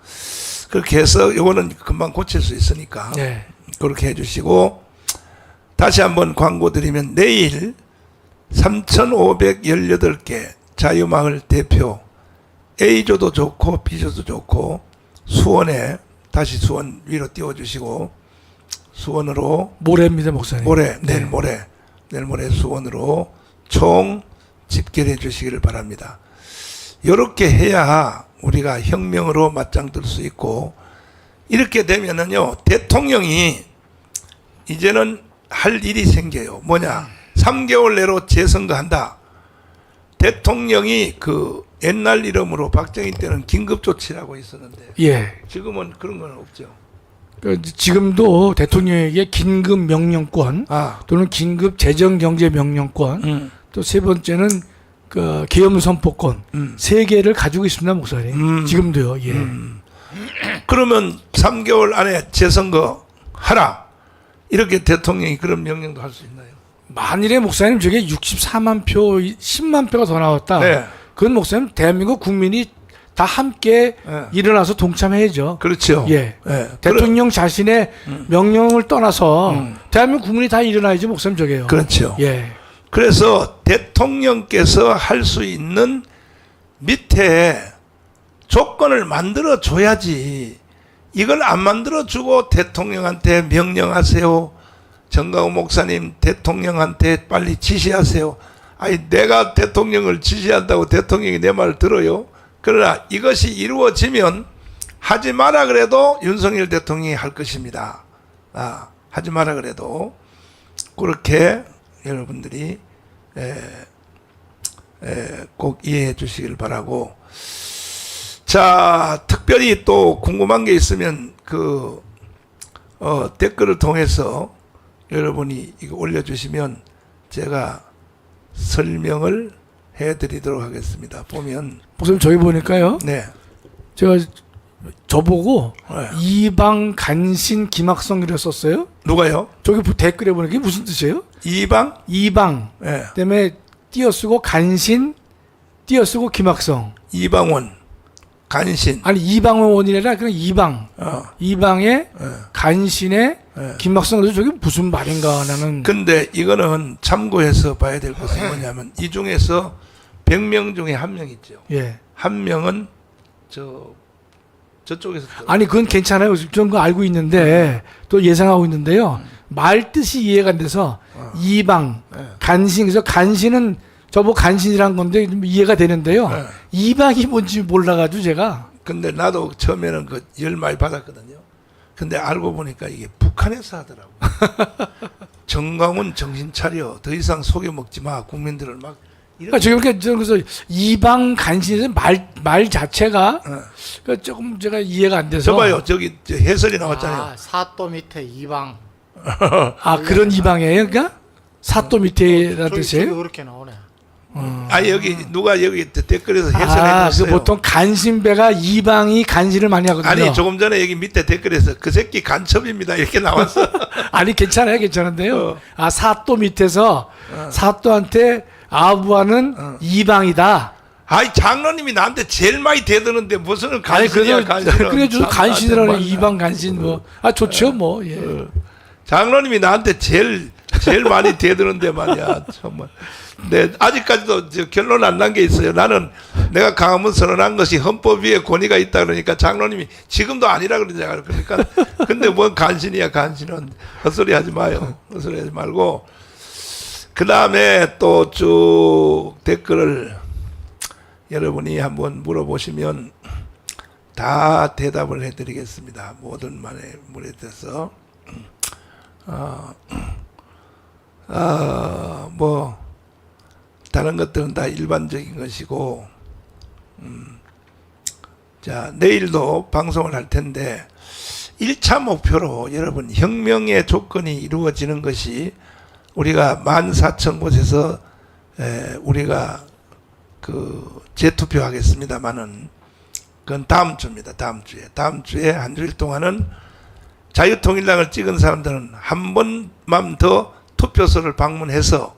그렇게 해서 요거는 금방 고칠 수 있으니까 예. 그렇게 해주시고, 다시 한번 광고 드리면 내일 3,518개 자유마을 대표 A조도 좋고 B조도 좋고 수원에 다시 수원 위로 띄워주시고, 수원으로 모레입니다, 목사님. 내일 모레 수원으로 총 집결해 주시기를 바랍니다. 이렇게 해야 우리가 혁명으로 맞짱 뜰 수 있고, 이렇게 되면은요, 대통령이 이제는 할 일이 생겨요. 뭐냐? 3개월 내로 재선거한다. 대통령이 그 옛날 이름으로 박정희 때는 긴급조치라고 있었는데 예. 지금은 그런 건 없죠. 지금도 대통령에게 긴급 명령권 또는 긴급 재정 경제 명령권 또 세 번째는 그 계엄 선포권 세 개를 가지고 있습니다, 목사님. 지금도요. 예. 그러면 3개월 안에 재선거 하라. 이렇게 대통령이 그런 명령도 할 수 있나요? 만일에 목사님 저게 64만 표, 10만 표가 더 나왔다. 네. 그건 목사님 대한민국 국민이 다 함께 네. 일어나서 동참해야죠. 그렇죠. 예. 예. 대통령 자신의 명령을 떠나서 대한민국 국민이 다 일어나야지, 목사님 저게요. 그렇죠. 예. 그래서 대통령께서 할 수 있는 밑에 조건을 만들어 줘야지. 이걸 안 만들어 주고 대통령한테 명령하세요. 정강호 목사님 대통령한테 빨리 지시하세요. 아니, 내가 대통령을 지시한다고 대통령이 내 말을 들어요? 그러나 이것이 이루어지면 하지 마라 그래도 윤석열 대통령이 할 것입니다. 하지 마라 그래도. 그렇게 여러분들이 꼭 이해해 주시길 바라고. 자, 특별히 또 궁금한 게 있으면 댓글을 통해서 여러분이 이거 올려주시면 제가 설명을 해드리도록 하겠습니다. 보면 목사님 저기 보니까요. 네, 제가 저보고 네. 이방 간신 김학성이라 썼어요. 누가요? 저기 댓글에 보니까 이게 무슨 뜻이에요? 이방? 이방 네. 그다음에 띄어쓰고 간신 띄어쓰고 김학성. 이방원, 간신. 아니 이방원이 아니라 그냥 이방. 이방의 간신의 김학성. 그래서 저게 무슨 말인가 나는. 근데 이거는 참고해서 봐야 될 것은 뭐냐면 이 중에서 100명 중에 한 명 있죠. 예. 한 명은 저쪽에서 아니 그건 괜찮아요. 저는 그거 알고 있는데 또 예상하고 있는데요. 말 뜻이 이해가 안 돼서 이방 간신. 그래서 간신은 저보고 간신이란 건데 좀 이해가 되는데요. 이방이 뭔지 몰라가지고 제가. 근데 나도 처음에는 그 열 많이 받았거든요. 근데 알고 보니까 이게 북한에서 하더라고. 정광훈 정신 차려. 더 이상 속여 먹지 마. 국민들을 막. 그러니까 저는 그래서 이방 간신에서 말 자체가 그 조금 제가 이해가 안 돼서. 저봐요. 저기 해설이 나왔잖아요. 사또 밑에 이방. 그런 이방이에요, 그러니까 사또 밑에라는 저기 뜻이에요. 그렇게 나오네. 여기 누가 여기 댓글에서 해설해 그 줬어요. 보통 간신배가 이방이 간신을 많이 하거든요. 아니 조금 전에 여기 밑에 댓글에서 그 새끼 간첩입니다 이렇게 나왔어. 아니 괜찮아요, 괜찮은데요. 사또 밑에서 사또한테 아부하는 이방이다. 아이 장로님이 나한테 제일 많이 대드는데 무슨 아니 간신이야 간신은. 그래도 간신이라는 정말. 이방 간신 뭐 좋죠 뭐. 예. 장로님이 나한테 제일 많이 대드는데 말이야 정말. 네, 아직까지도 결론 안 난 게 있어요. 나는 내가 강화문 선언한 것이 헌법 위에 권위가 있다 그러니까 장로님이 지금도 아니라 그러잖아요. 그러니까 근데 뭔 간신이야 간신은. 헛소리 하지 마요. 헛소리 하지 말고 그 다음에 또 쭉 댓글을 여러분이 한번 물어보시면 다 대답을 해드리겠습니다. 모든 말에 물에 대해서. 뭐 다른 것들은 다 일반적인 것이고, 자, 내일도 방송을 할 텐데 1차 목표로 여러분 혁명의 조건이 이루어지는 것이 우리가 14,000곳에서 우리가 그 재투표하겠습니다만은 그건 다음 주입니다. 다음 주에 한 주일 동안은 자유통일당을 찍은 사람들은 한 번만 더 투표소를 방문해서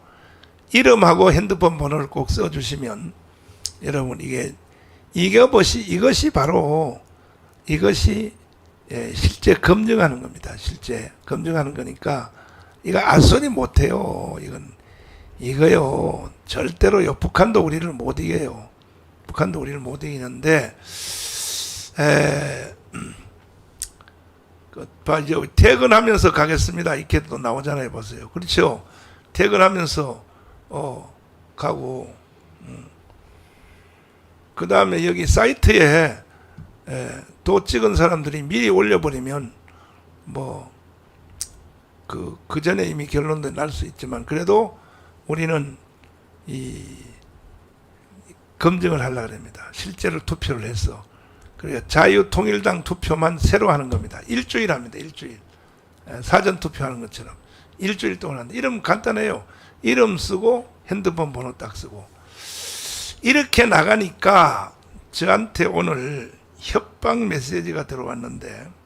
이름하고 핸드폰 번호를 꼭 써주시면 여러분 이것이 바로 이것이 실제 검증하는 겁니다. 실제 검증하는 거니까 이거 알소리 못해요. 이거요 절대로요. 북한도 우리를 못 이겨요. 북한도 우리를 못 이기는데 퇴근하면서 가겠습니다. 이렇게 또 나오잖아요. 보세요. 그렇죠. 퇴근하면서 가고 그 다음에 여기 사이트에 도 찍은 사람들이 미리 올려버리면 뭐 그 전에 이미 결론도 날 수 있지만 그래도 우리는 이 검증을 하려고 합니다. 실제로 투표를 해서. 그러니까 자유통일당 투표만 새로 하는 겁니다. 일주일 합니다. 일주일. 사전 투표하는 것처럼 일주일 동안 합니다. 이름 간단해요. 이름 쓰고 핸드폰 번호 딱 쓰고. 이렇게 나가니까 저한테 오늘 협박 메시지가 들어왔는데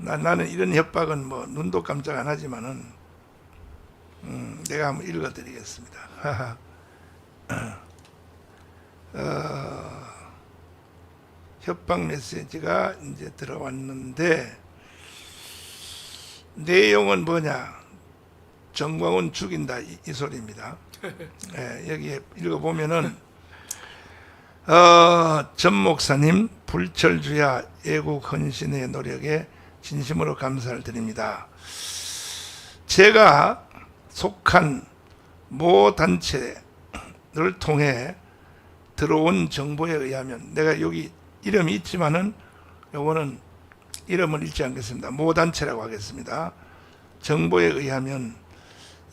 나는 이런 협박은 뭐 눈도 깜짝 안 하지만은 내가 한번 읽어드리겠습니다. 협박 메시지가 이제 들어왔는데 내용은 뭐냐? 정광훈 죽인다 이 소리입니다. 여기에 읽어보면은 전 목사님 불철주야 애국 헌신의 노력에 진심으로 감사를 드립니다. 제가 속한 모 단체를 통해 들어온 정보에 의하면 내가 여기 이름이 있지만은 요거는 이름을 읽지 않겠습니다. 모 단체라고 하겠습니다. 정보에 의하면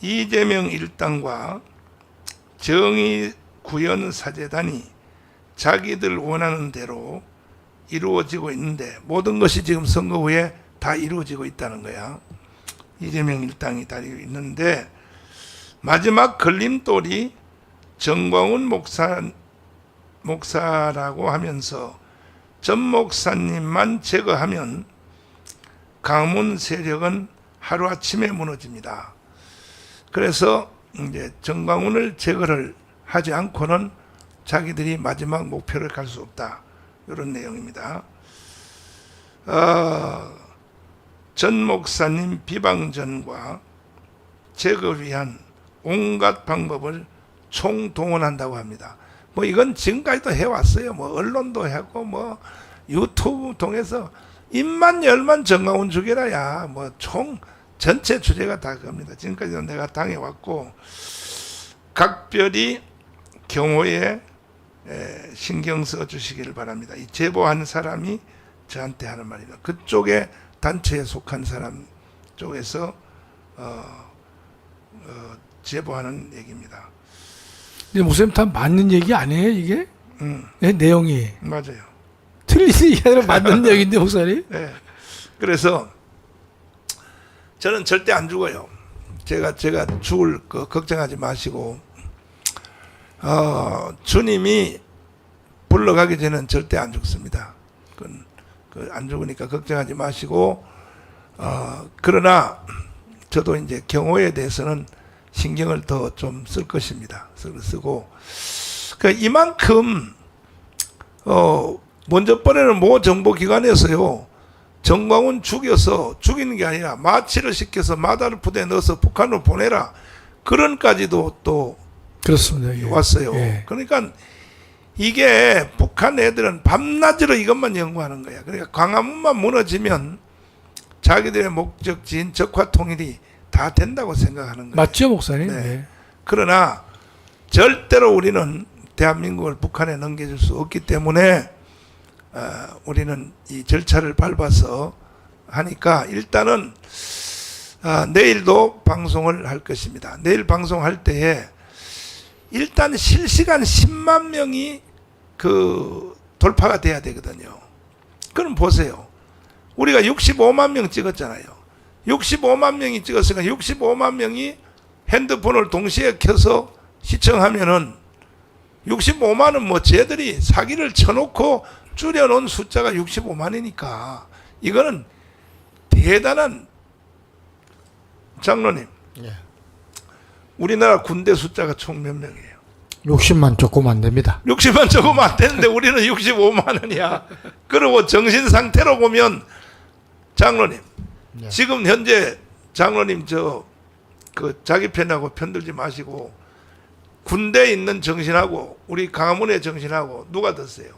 이재명 일당과 정의구현사재단이 자기들 원하는 대로 이루어지고 있는데 모든 것이 지금 선거 후에 다 이루어지고 있다는 거야. 이재명 일당이 다 있는데 마지막 걸림돌이 정광훈 목사라고 하면서 전 목사님만 제거하면 가문 세력은 하루아침에 무너집니다. 그래서 이제 정광훈을 제거를 하지 않고는 자기들이 마지막 목표를 갈 수 없다. 이런 내용입니다. 전 목사님 비방전과 제거를 위한 온갖 방법을 총동원한다고 합니다. 뭐 이건 지금까지도 해왔어요. 뭐 언론도 하고 뭐 유튜브 통해서 입만 열만 정광훈 죽여라야 뭐 총 전체 주제가 다 그겁니다. 지금까지도 내가 당해왔고 각별히 경호에 신경 써 주시기를 바랍니다. 이 제보한 사람이 저한테 하는 말입니다. 그쪽에 단체에 속한 사람 쪽에서 제보하는 얘기입니다. 근데 목사님 다 맞는 얘기 아니에요 이게? 네, 내용이 맞아요. 틀린 얘기 아니라 맞는 얘기인데 목사님? 네. 그래서 저는 절대 안 죽어요. 제가 죽을 거 걱정하지 마시고 주님이 불러가기 전에는 절대 안 죽습니다. 안 죽으니까 걱정하지 마시고 그러나 저도 이제 경호에 대해서는 신경을 더 좀 쓸 것입니다. 쓰고 이만큼 먼저 번에는 모 정보기관에서요 정광훈 죽여서 죽이는 게 아니라 마취를 시켜서 마다를 부대에 넣어서 북한으로 보내라 그런까지도 또 그렇습니다. 예. 왔어요. 예. 그러니까 이게 북한 애들은 밤낮으로 이것만 연구하는 거야. 그러니까 광화문만 무너지면 자기들의 목적지인 적화 통일이 다 된다고 생각하는 거예요. 맞죠, 목사님? 네. 네. 그러나 절대로 우리는 대한민국을 북한에 넘겨줄 수 없기 때문에 우리는 이 절차를 밟아서 하니까 일단은 내일도 방송을 할 것입니다. 내일 방송할 때에 일단 실시간 10만 명이 그 돌파가 돼야 되거든요. 그럼 보세요. 우리가 65만 명 찍었잖아요. 65만 명이 찍었으니까 65만 명이 핸드폰을 동시에 켜서 시청하면은 65만은 뭐 쟤들이 사기를 쳐놓고 줄여놓은 숫자가 65만이니까 이거는 대단한. 장로님, 예. 우리나라 군대 숫자가 총 몇 명이에요? 60만 조금 안 됩니다. 60만 조금 안 되는데 우리는 65만 원이야. 그리고 정신 상태로 보면 장로님, 예. 지금 현재 장로님 그 자기 편하고 편들지 마시고 군대에 있는 정신하고 우리 강화문의 정신하고 누가 더 세요?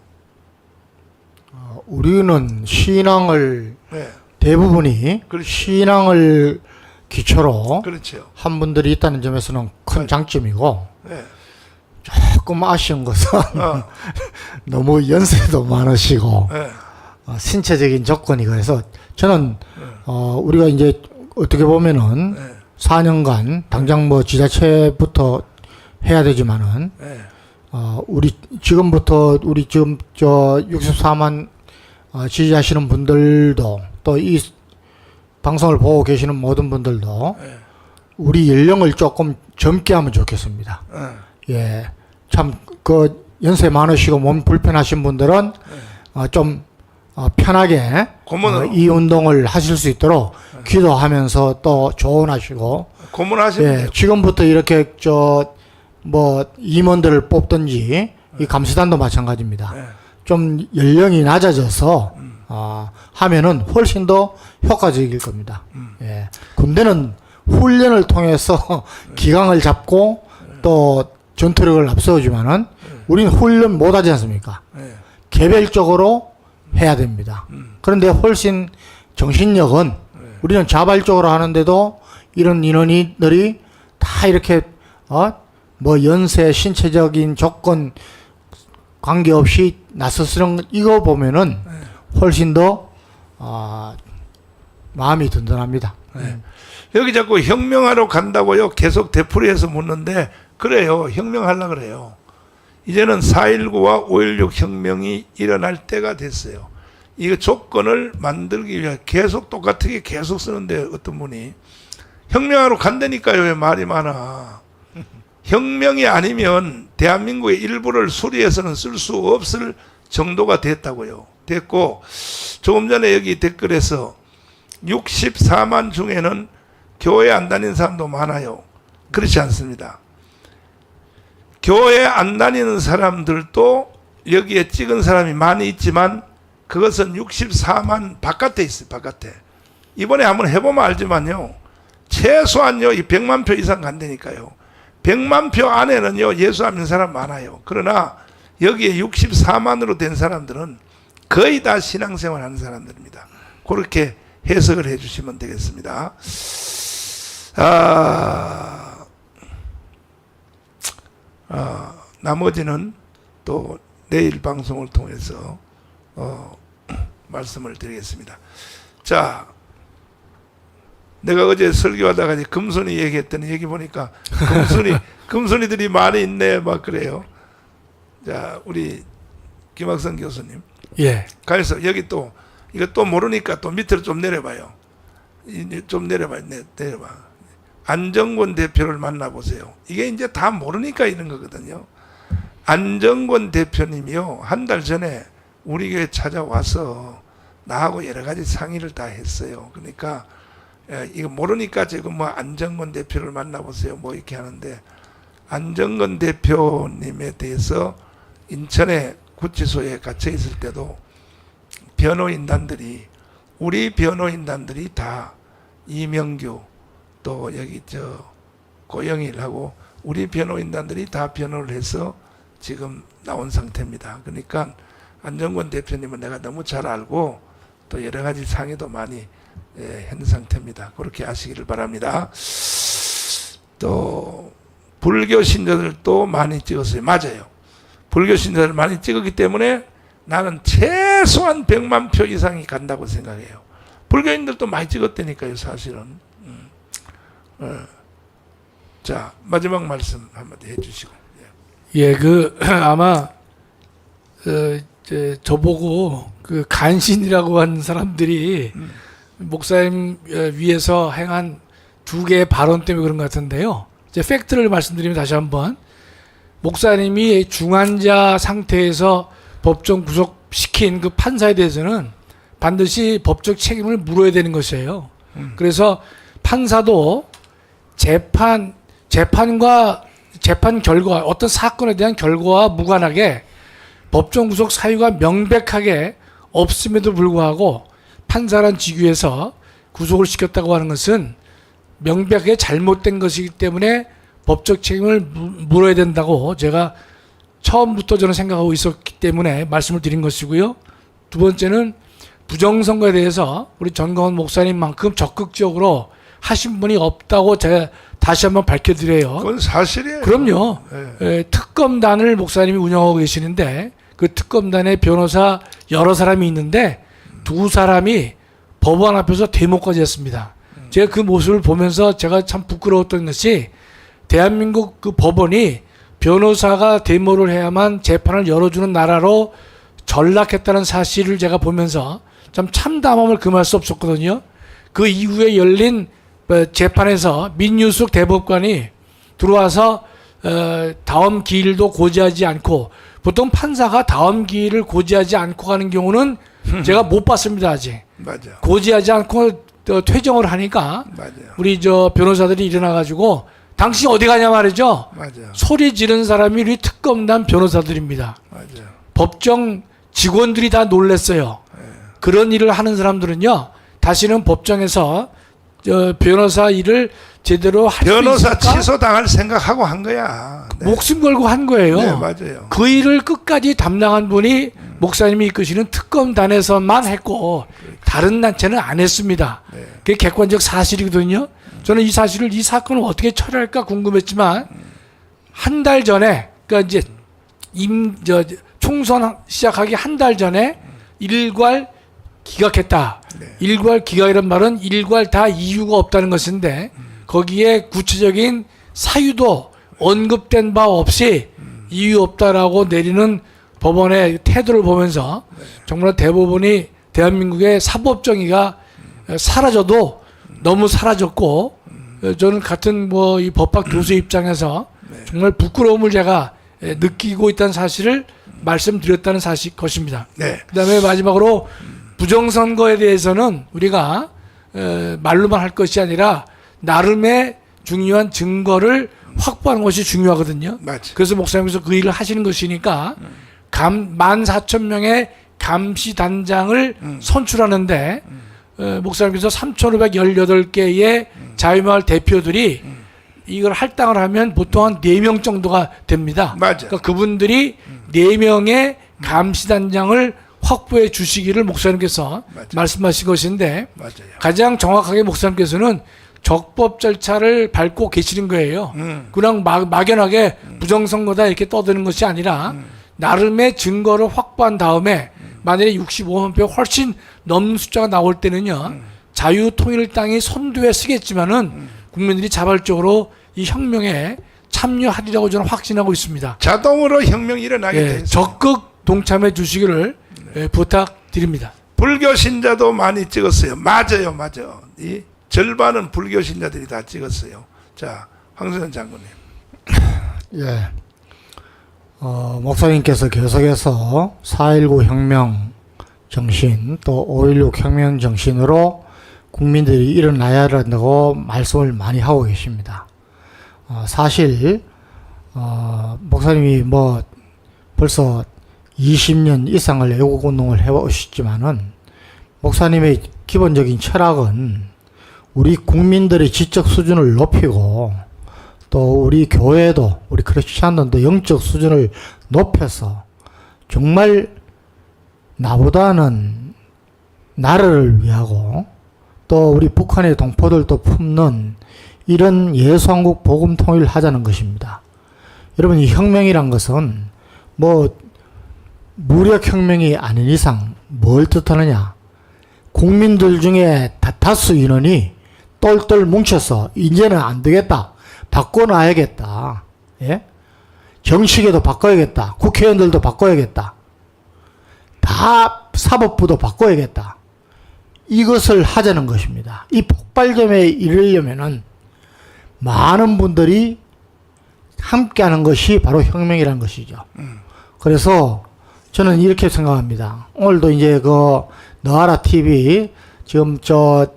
우리는 신앙을 네, 대부분이 그렇죠. 신앙을 기초로 그렇죠. 한 분들이 있다는 점에서는 큰 장점이고 네. 조금 아쉬운 것은 어, 너무 연세도 많으시고 네. 신체적인 조건이 그래서 저는 우리가 이제 어떻게 보면은 네. 4년간 당장 뭐 지자체부터 해야 되지만은 네. 우리 지금부터 우리 지금 64만 지지하시는 분들도 또 이 방송을 보고 계시는 모든 분들도 네. 우리 연령을 조금 젊게 하면 좋겠습니다. 네. 예, 참 그 연세 많으시고 몸 불편하신 분들은 좀 편하게 고문으로. 이 운동을 하실 수 있도록 기도하면서 또 조언하시고 고문하시면 예, 돼요. 지금부터 이렇게 뭐 임원들을 뽑든지 이 감시단도 마찬가지입니다. 네. 좀 연령이 낮아져서 하면은 훨씬 더 효과적일 겁니다. 예. 군대는 훈련을 통해서 기강을 잡고 또 전투력을 앞세우지만은 우리는 훈련 못하지 않습니까? 네. 개별적으로 해야 됩니다. 그런데 훨씬 정신력은 우리는 자발적으로 하는데도 이런 인원들이 다 이렇게 뭐 연세, 신체적인 조건 관계없이 나서쓰는 이거 보면은 훨씬 더 마음이 든든합니다. 네. 여기 자꾸 혁명하러 간다고요. 계속 되풀이해서 묻는데 그래요. 혁명하려고 그래요. 이제는 4.19와 5.16 혁명이 일어날 때가 됐어요. 이거 조건을 만들기 위해 계속 똑같게 계속 쓰는데 어떤 분이 혁명하러 간다니까요. 왜 말이 많아. 혁명이 아니면 대한민국의 일부를 수리해서는 쓸 수 없을 정도가 됐다고요. 됐고 조금 전에 여기 댓글에서 64만 중에는 교회 안 다니는 사람도 많아요. 그렇지 않습니다. 교회 안 다니는 사람들도 여기에 찍은 사람이 많이 있지만 그것은 64만 바깥에 있어요. 바깥에. 이번에 한번 해보면 알지만요. 최소한요. 이 100만 표 이상 간다니까요. 100만 표 안에는요. 예수 안 믿는 사람 많아요. 그러나 여기에 64만으로 된 사람들은 거의 다 신앙생활 하는 사람들입니다. 그렇게 해석을 해주시면 되겠습니다. 나머지는 또 내일 방송을 통해서 말씀을 드리겠습니다. 자, 내가 어제 설교하다가 이제 금손이 얘기했더니 여기 보니까 금손이들이 많이 있네 막 그래요. 자, 우리 김학선 교수님. 예. 그래서 여기 또 이거 또 모르니까 또 밑으로 좀 내려봐요. 좀 내려봐요. 내려봐. 안정권 대표를 만나보세요. 이게 이제 다 모르니까 이런 거거든요. 안정권 대표님이요. 한 달 전에 우리 교회 찾아와서 나하고 여러 가지 상의를 다 했어요. 그러니까 이거 모르니까 지금 뭐 안정권 대표를 만나보세요. 뭐 이렇게 하는데 안정권 대표님에 대해서 인천의 구치소에 갇혀 있을 때도 변호인단들이 우리 변호인단들이 다 이명규 또 여기 고영일하고 우리 변호인단들이 다 변호를 해서 지금 나온 상태입니다. 그러니까 안정권 대표님은 내가 너무 잘 알고 또 여러 가지 상의도 많이 현 상태입니다. 그렇게 아시기를 바랍니다. 또 불교 신자들도 많이 찍었어요. 맞아요. 불교 신자들 많이 찍었기 때문에 나는 최소한 100만 표 이상이 간다고 생각해요. 불교인들도 많이 찍었다니까요, 사실은. 자, 마지막 말씀 한마디 해주시고. 예, 그 아마 저보고 그 간신이라고 한 사람들이 목사님 위해서 행한 두 개의 발언 때문에 그런 것 같은데요. 이제 팩트를 말씀드리면 다시 한번 목사님이 중환자 상태에서 법정 구속시킨 그 판사에 대해서는 반드시 법적 책임을 물어야 되는 것이에요. 그래서 판사도 재판과 재판 결과 어떤 사건에 대한 결과와 무관하게 법정 구속 사유가 명백하게 없음에도 불구하고 판사란 직위에서 구속을 시켰다고 하는 것은 명백하게 잘못된 것이기 때문에 법적 책임을 물어야 된다고 제가 처음부터 저는 생각하고 있었기 때문에 말씀을 드린 것이고요. 두 번째는 부정선거에 대해서 우리 전광훈 목사님만큼 적극적으로 하신 분이 없다고 제가 다시 한번 밝혀드려요. 그건 사실이에요. 그럼요. 네. 특검단을 목사님이 운영하고 계시는데 그 특검단에 변호사 여러 사람이 있는데 두 사람이 법원 앞에서 데모까지 했습니다. 제가 그 모습을 보면서 제가 참 부끄러웠던 것이 대한민국 그 법원이 변호사가 데모를 해야만 재판을 열어주는 나라로 전락했다는 사실을 제가 보면서 참 참담함을 금할 수 없었거든요. 그 이후에 열린 재판에서 민유숙 대법관이 들어와서 다음 기일도 고지하지 않고 보통 판사가 다음 기일을 고지하지 않고 가는 경우는 제가 못 봤습니다. 아직. 맞아. 고지하지 않고 퇴정을 하니까 맞아요. 우리 저 변호사들이 일어나가지고 당신 어디 가냐 말이죠. 맞아요. 소리 지른 사람이 우리 특검단 변호사들입니다. 맞아요. 법정 직원들이 다 놀랬어요. 그런 일을 하는 사람들은요 다시는 법정에서 변호사 일을 제대로 할 수 변호사 있을까? 취소당할 생각하고 한 거야. 네. 목숨 걸고 한 거예요. 네, 맞아요. 그 일을 끝까지 담당한 분이 목사님이 이끄시는 특검단에서만 했고 다른 단체는 안 했습니다. 네. 그게 객관적 사실이거든요. 저는 이 사실을 이 사건을 어떻게 처리할까 궁금했지만 한 달 전에 그러니까 이제 총선 시작하기 한 달 전에 일괄 기각했다. 네. 일괄 기각이란 말은 일괄 다 이유가 없다는 것인데 거기에 구체적인 사유도 언급된 바 없이 이유 없다라고 내리는 법원의 태도를 보면서 정말 대법원이 대한민국의 사법정의가 사라져도 너무 사라졌고 저는 같은 뭐 이 법학 교수 입장에서 정말 부끄러움을 제가 느끼고 있다는 사실을 말씀드렸다는 것입니다. 네. 그다음에 마지막으로 부정선거에 대해서는 우리가 말로만 할 것이 아니라 나름의 중요한 증거를 확보하는 것이 중요하거든요. 맞아. 그래서 목사님께서 그 일을 하시는 것이니까 14,000명의 감시단장을 선출하는데 목사님께서 3,518개의 자유마을 대표들이 이걸 할당을 하면 보통 한 4명 정도가 됩니다. 맞아. 그러니까 그분들이 4명의 감시단장을 확보해 주시기를 목사님께서 맞아요. 말씀하신 것인데 맞아요. 가장 정확하게 목사님께서는 적법 절차를 밟고 계시는 거예요. 그냥 막연하게 부정선거다 이렇게 떠드는 것이 아니라 나름의 증거를 확보한 다음에 만약에 65만 표 훨씬 넘는 숫자가 나올 때는요. 자유통일당이 선두에 서겠지만은 국민들이 자발적으로 이 혁명에 참여하리라고 저는 확신하고 있습니다. 자동으로 혁명이 일어나게 돼 있어요. 적극 동참해 주시기를 부탁드립니다. 불교 신자도 많이 찍었어요. 맞아요, 맞아요. 이 절반은 불교 신자들이 다 찍었어요. 자, 황선현 장군님. 예. 목사님께서 계속해서 4.19 혁명 정신 또 5.16 혁명 정신으로 국민들이 일어나야 한다고 말씀을 많이 하고 계십니다. 사실 목사님이 뭐 벌써 20년 이상을 애국운동을 해오셨지만은 목사님의 기본적인 철학은 우리 국민들의 지적 수준을 높이고 또 우리 교회도 우리 크리스찬들도 영적 수준을 높여서 정말 나보다는 나라를 위하고 또 우리 북한의 동포들도 품는 이런 예수한국 복음 통일을 하자는 것입니다. 여러분, 이 혁명이란 것은 뭐 무력혁명이 아닌 이상 뭘 뜻하느냐? 국민들 중에 다수 인원이 똘똘 뭉쳐서 이제는 안 되겠다, 바꿔놔야겠다, 예? 정치계도 바꿔야겠다, 국회의원들도 바꿔야겠다, 다 사법부도 바꿔야겠다, 이것을 하자는 것입니다. 이 폭발점에 이르려면은 많은 분들이 함께하는 것이 바로 혁명이라는 것이죠. 그래서 저는 이렇게 생각합니다. 오늘도 이제 그 너아라 TV 지금 저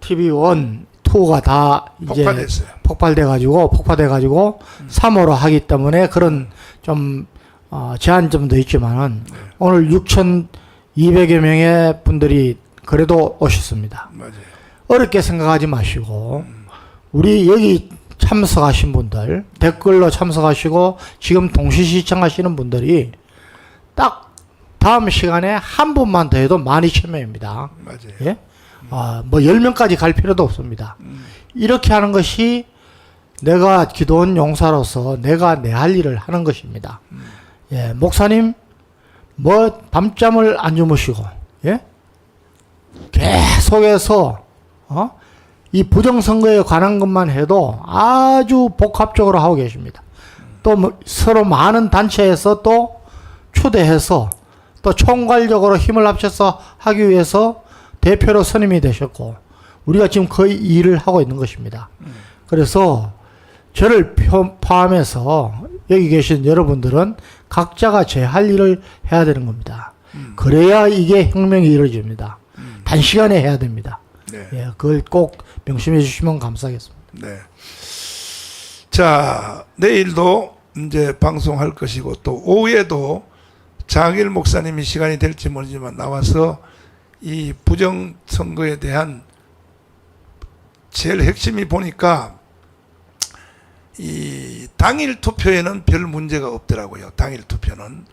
TV1, 2가 다 이제 폭파돼가지고 3호로 하기 때문에 그런 좀 제한점도 있지만은 오늘 6,200여 명의 분들이 그래도 오셨습니다. 맞아요. 어렵게 생각하지 마시고 우리 여기 참석하신 분들, 댓글로 참석하시고 지금 동시 시청하시는 분들이 딱 다음 시간에 한 분만 더 해도 12,000명입니다. 맞아요. 예? 뭐 10명까지 갈 필요도 없습니다. 이렇게 하는 것이 내가 기도원 용사로서 내가 내 할 일을 하는 것입니다. 예, 목사님 뭐 밤잠을 안 주무시고, 예? 계속해서 이 부정선거에 관한 것만 해도 아주 복합적으로 하고 계십니다. 또 뭐 서로 많은 단체에서 또 초대해서 또 총괄적으로 힘을 합쳐서 하기 위해서 대표로 선임이 되셨고, 우리가 지금 거의 이 일을 하고 있는 것입니다. 그래서 저를 포함해서 여기 계신 여러분들은 각자가 제 할 일을 해야 되는 겁니다. 그래야 이게 혁명이 이루어집니다. 단시간에 해야 됩니다. 네. 예, 그걸 꼭 명심해 주시면 감사하겠습니다. 네. 자, 내일도 이제 방송할 것이고 또 오후에도 장일 목사님이 시간이 될지 모르지만 나와서 이 부정선거에 대한 제일 핵심이 보니까 이 당일 투표에는 별 문제가 없더라고요. 당일 투표는.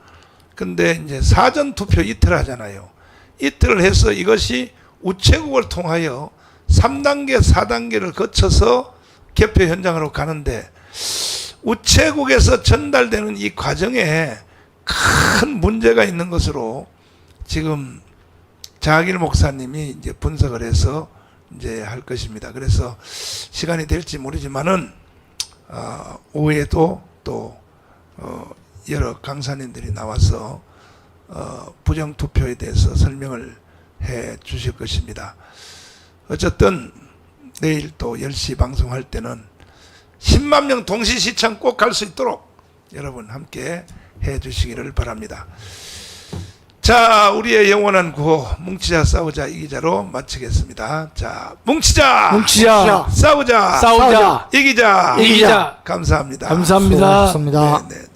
근데 이제 사전 투표 이틀 하잖아요. 이틀을 해서 이것이 우체국을 통하여 3단계, 4단계를 거쳐서 개표 현장으로 가는데 우체국에서 전달되는 이 과정에 큰 문제가 있는 것으로 지금 장학일 목사님이 이제 분석을 해서 이제 할 것입니다. 그래서 시간이 될지 모르지만은 오후에도 또 여러 강사님들이 나와서 부정투표에 대해서 설명을 해 주실 것입니다. 어쨌든 내일 또 10시 방송할 때는 10만 명 동시 시청 꼭 갈 수 있도록 여러분 함께 해 주시기를 바랍니다. 자, 우리의 영원한 구호 뭉치자 싸우자 이기자로 마치겠습니다. 자, 뭉치자 싸우자 싸우자 이기자 감사합니다. 수고하셨습니다. 네, 네.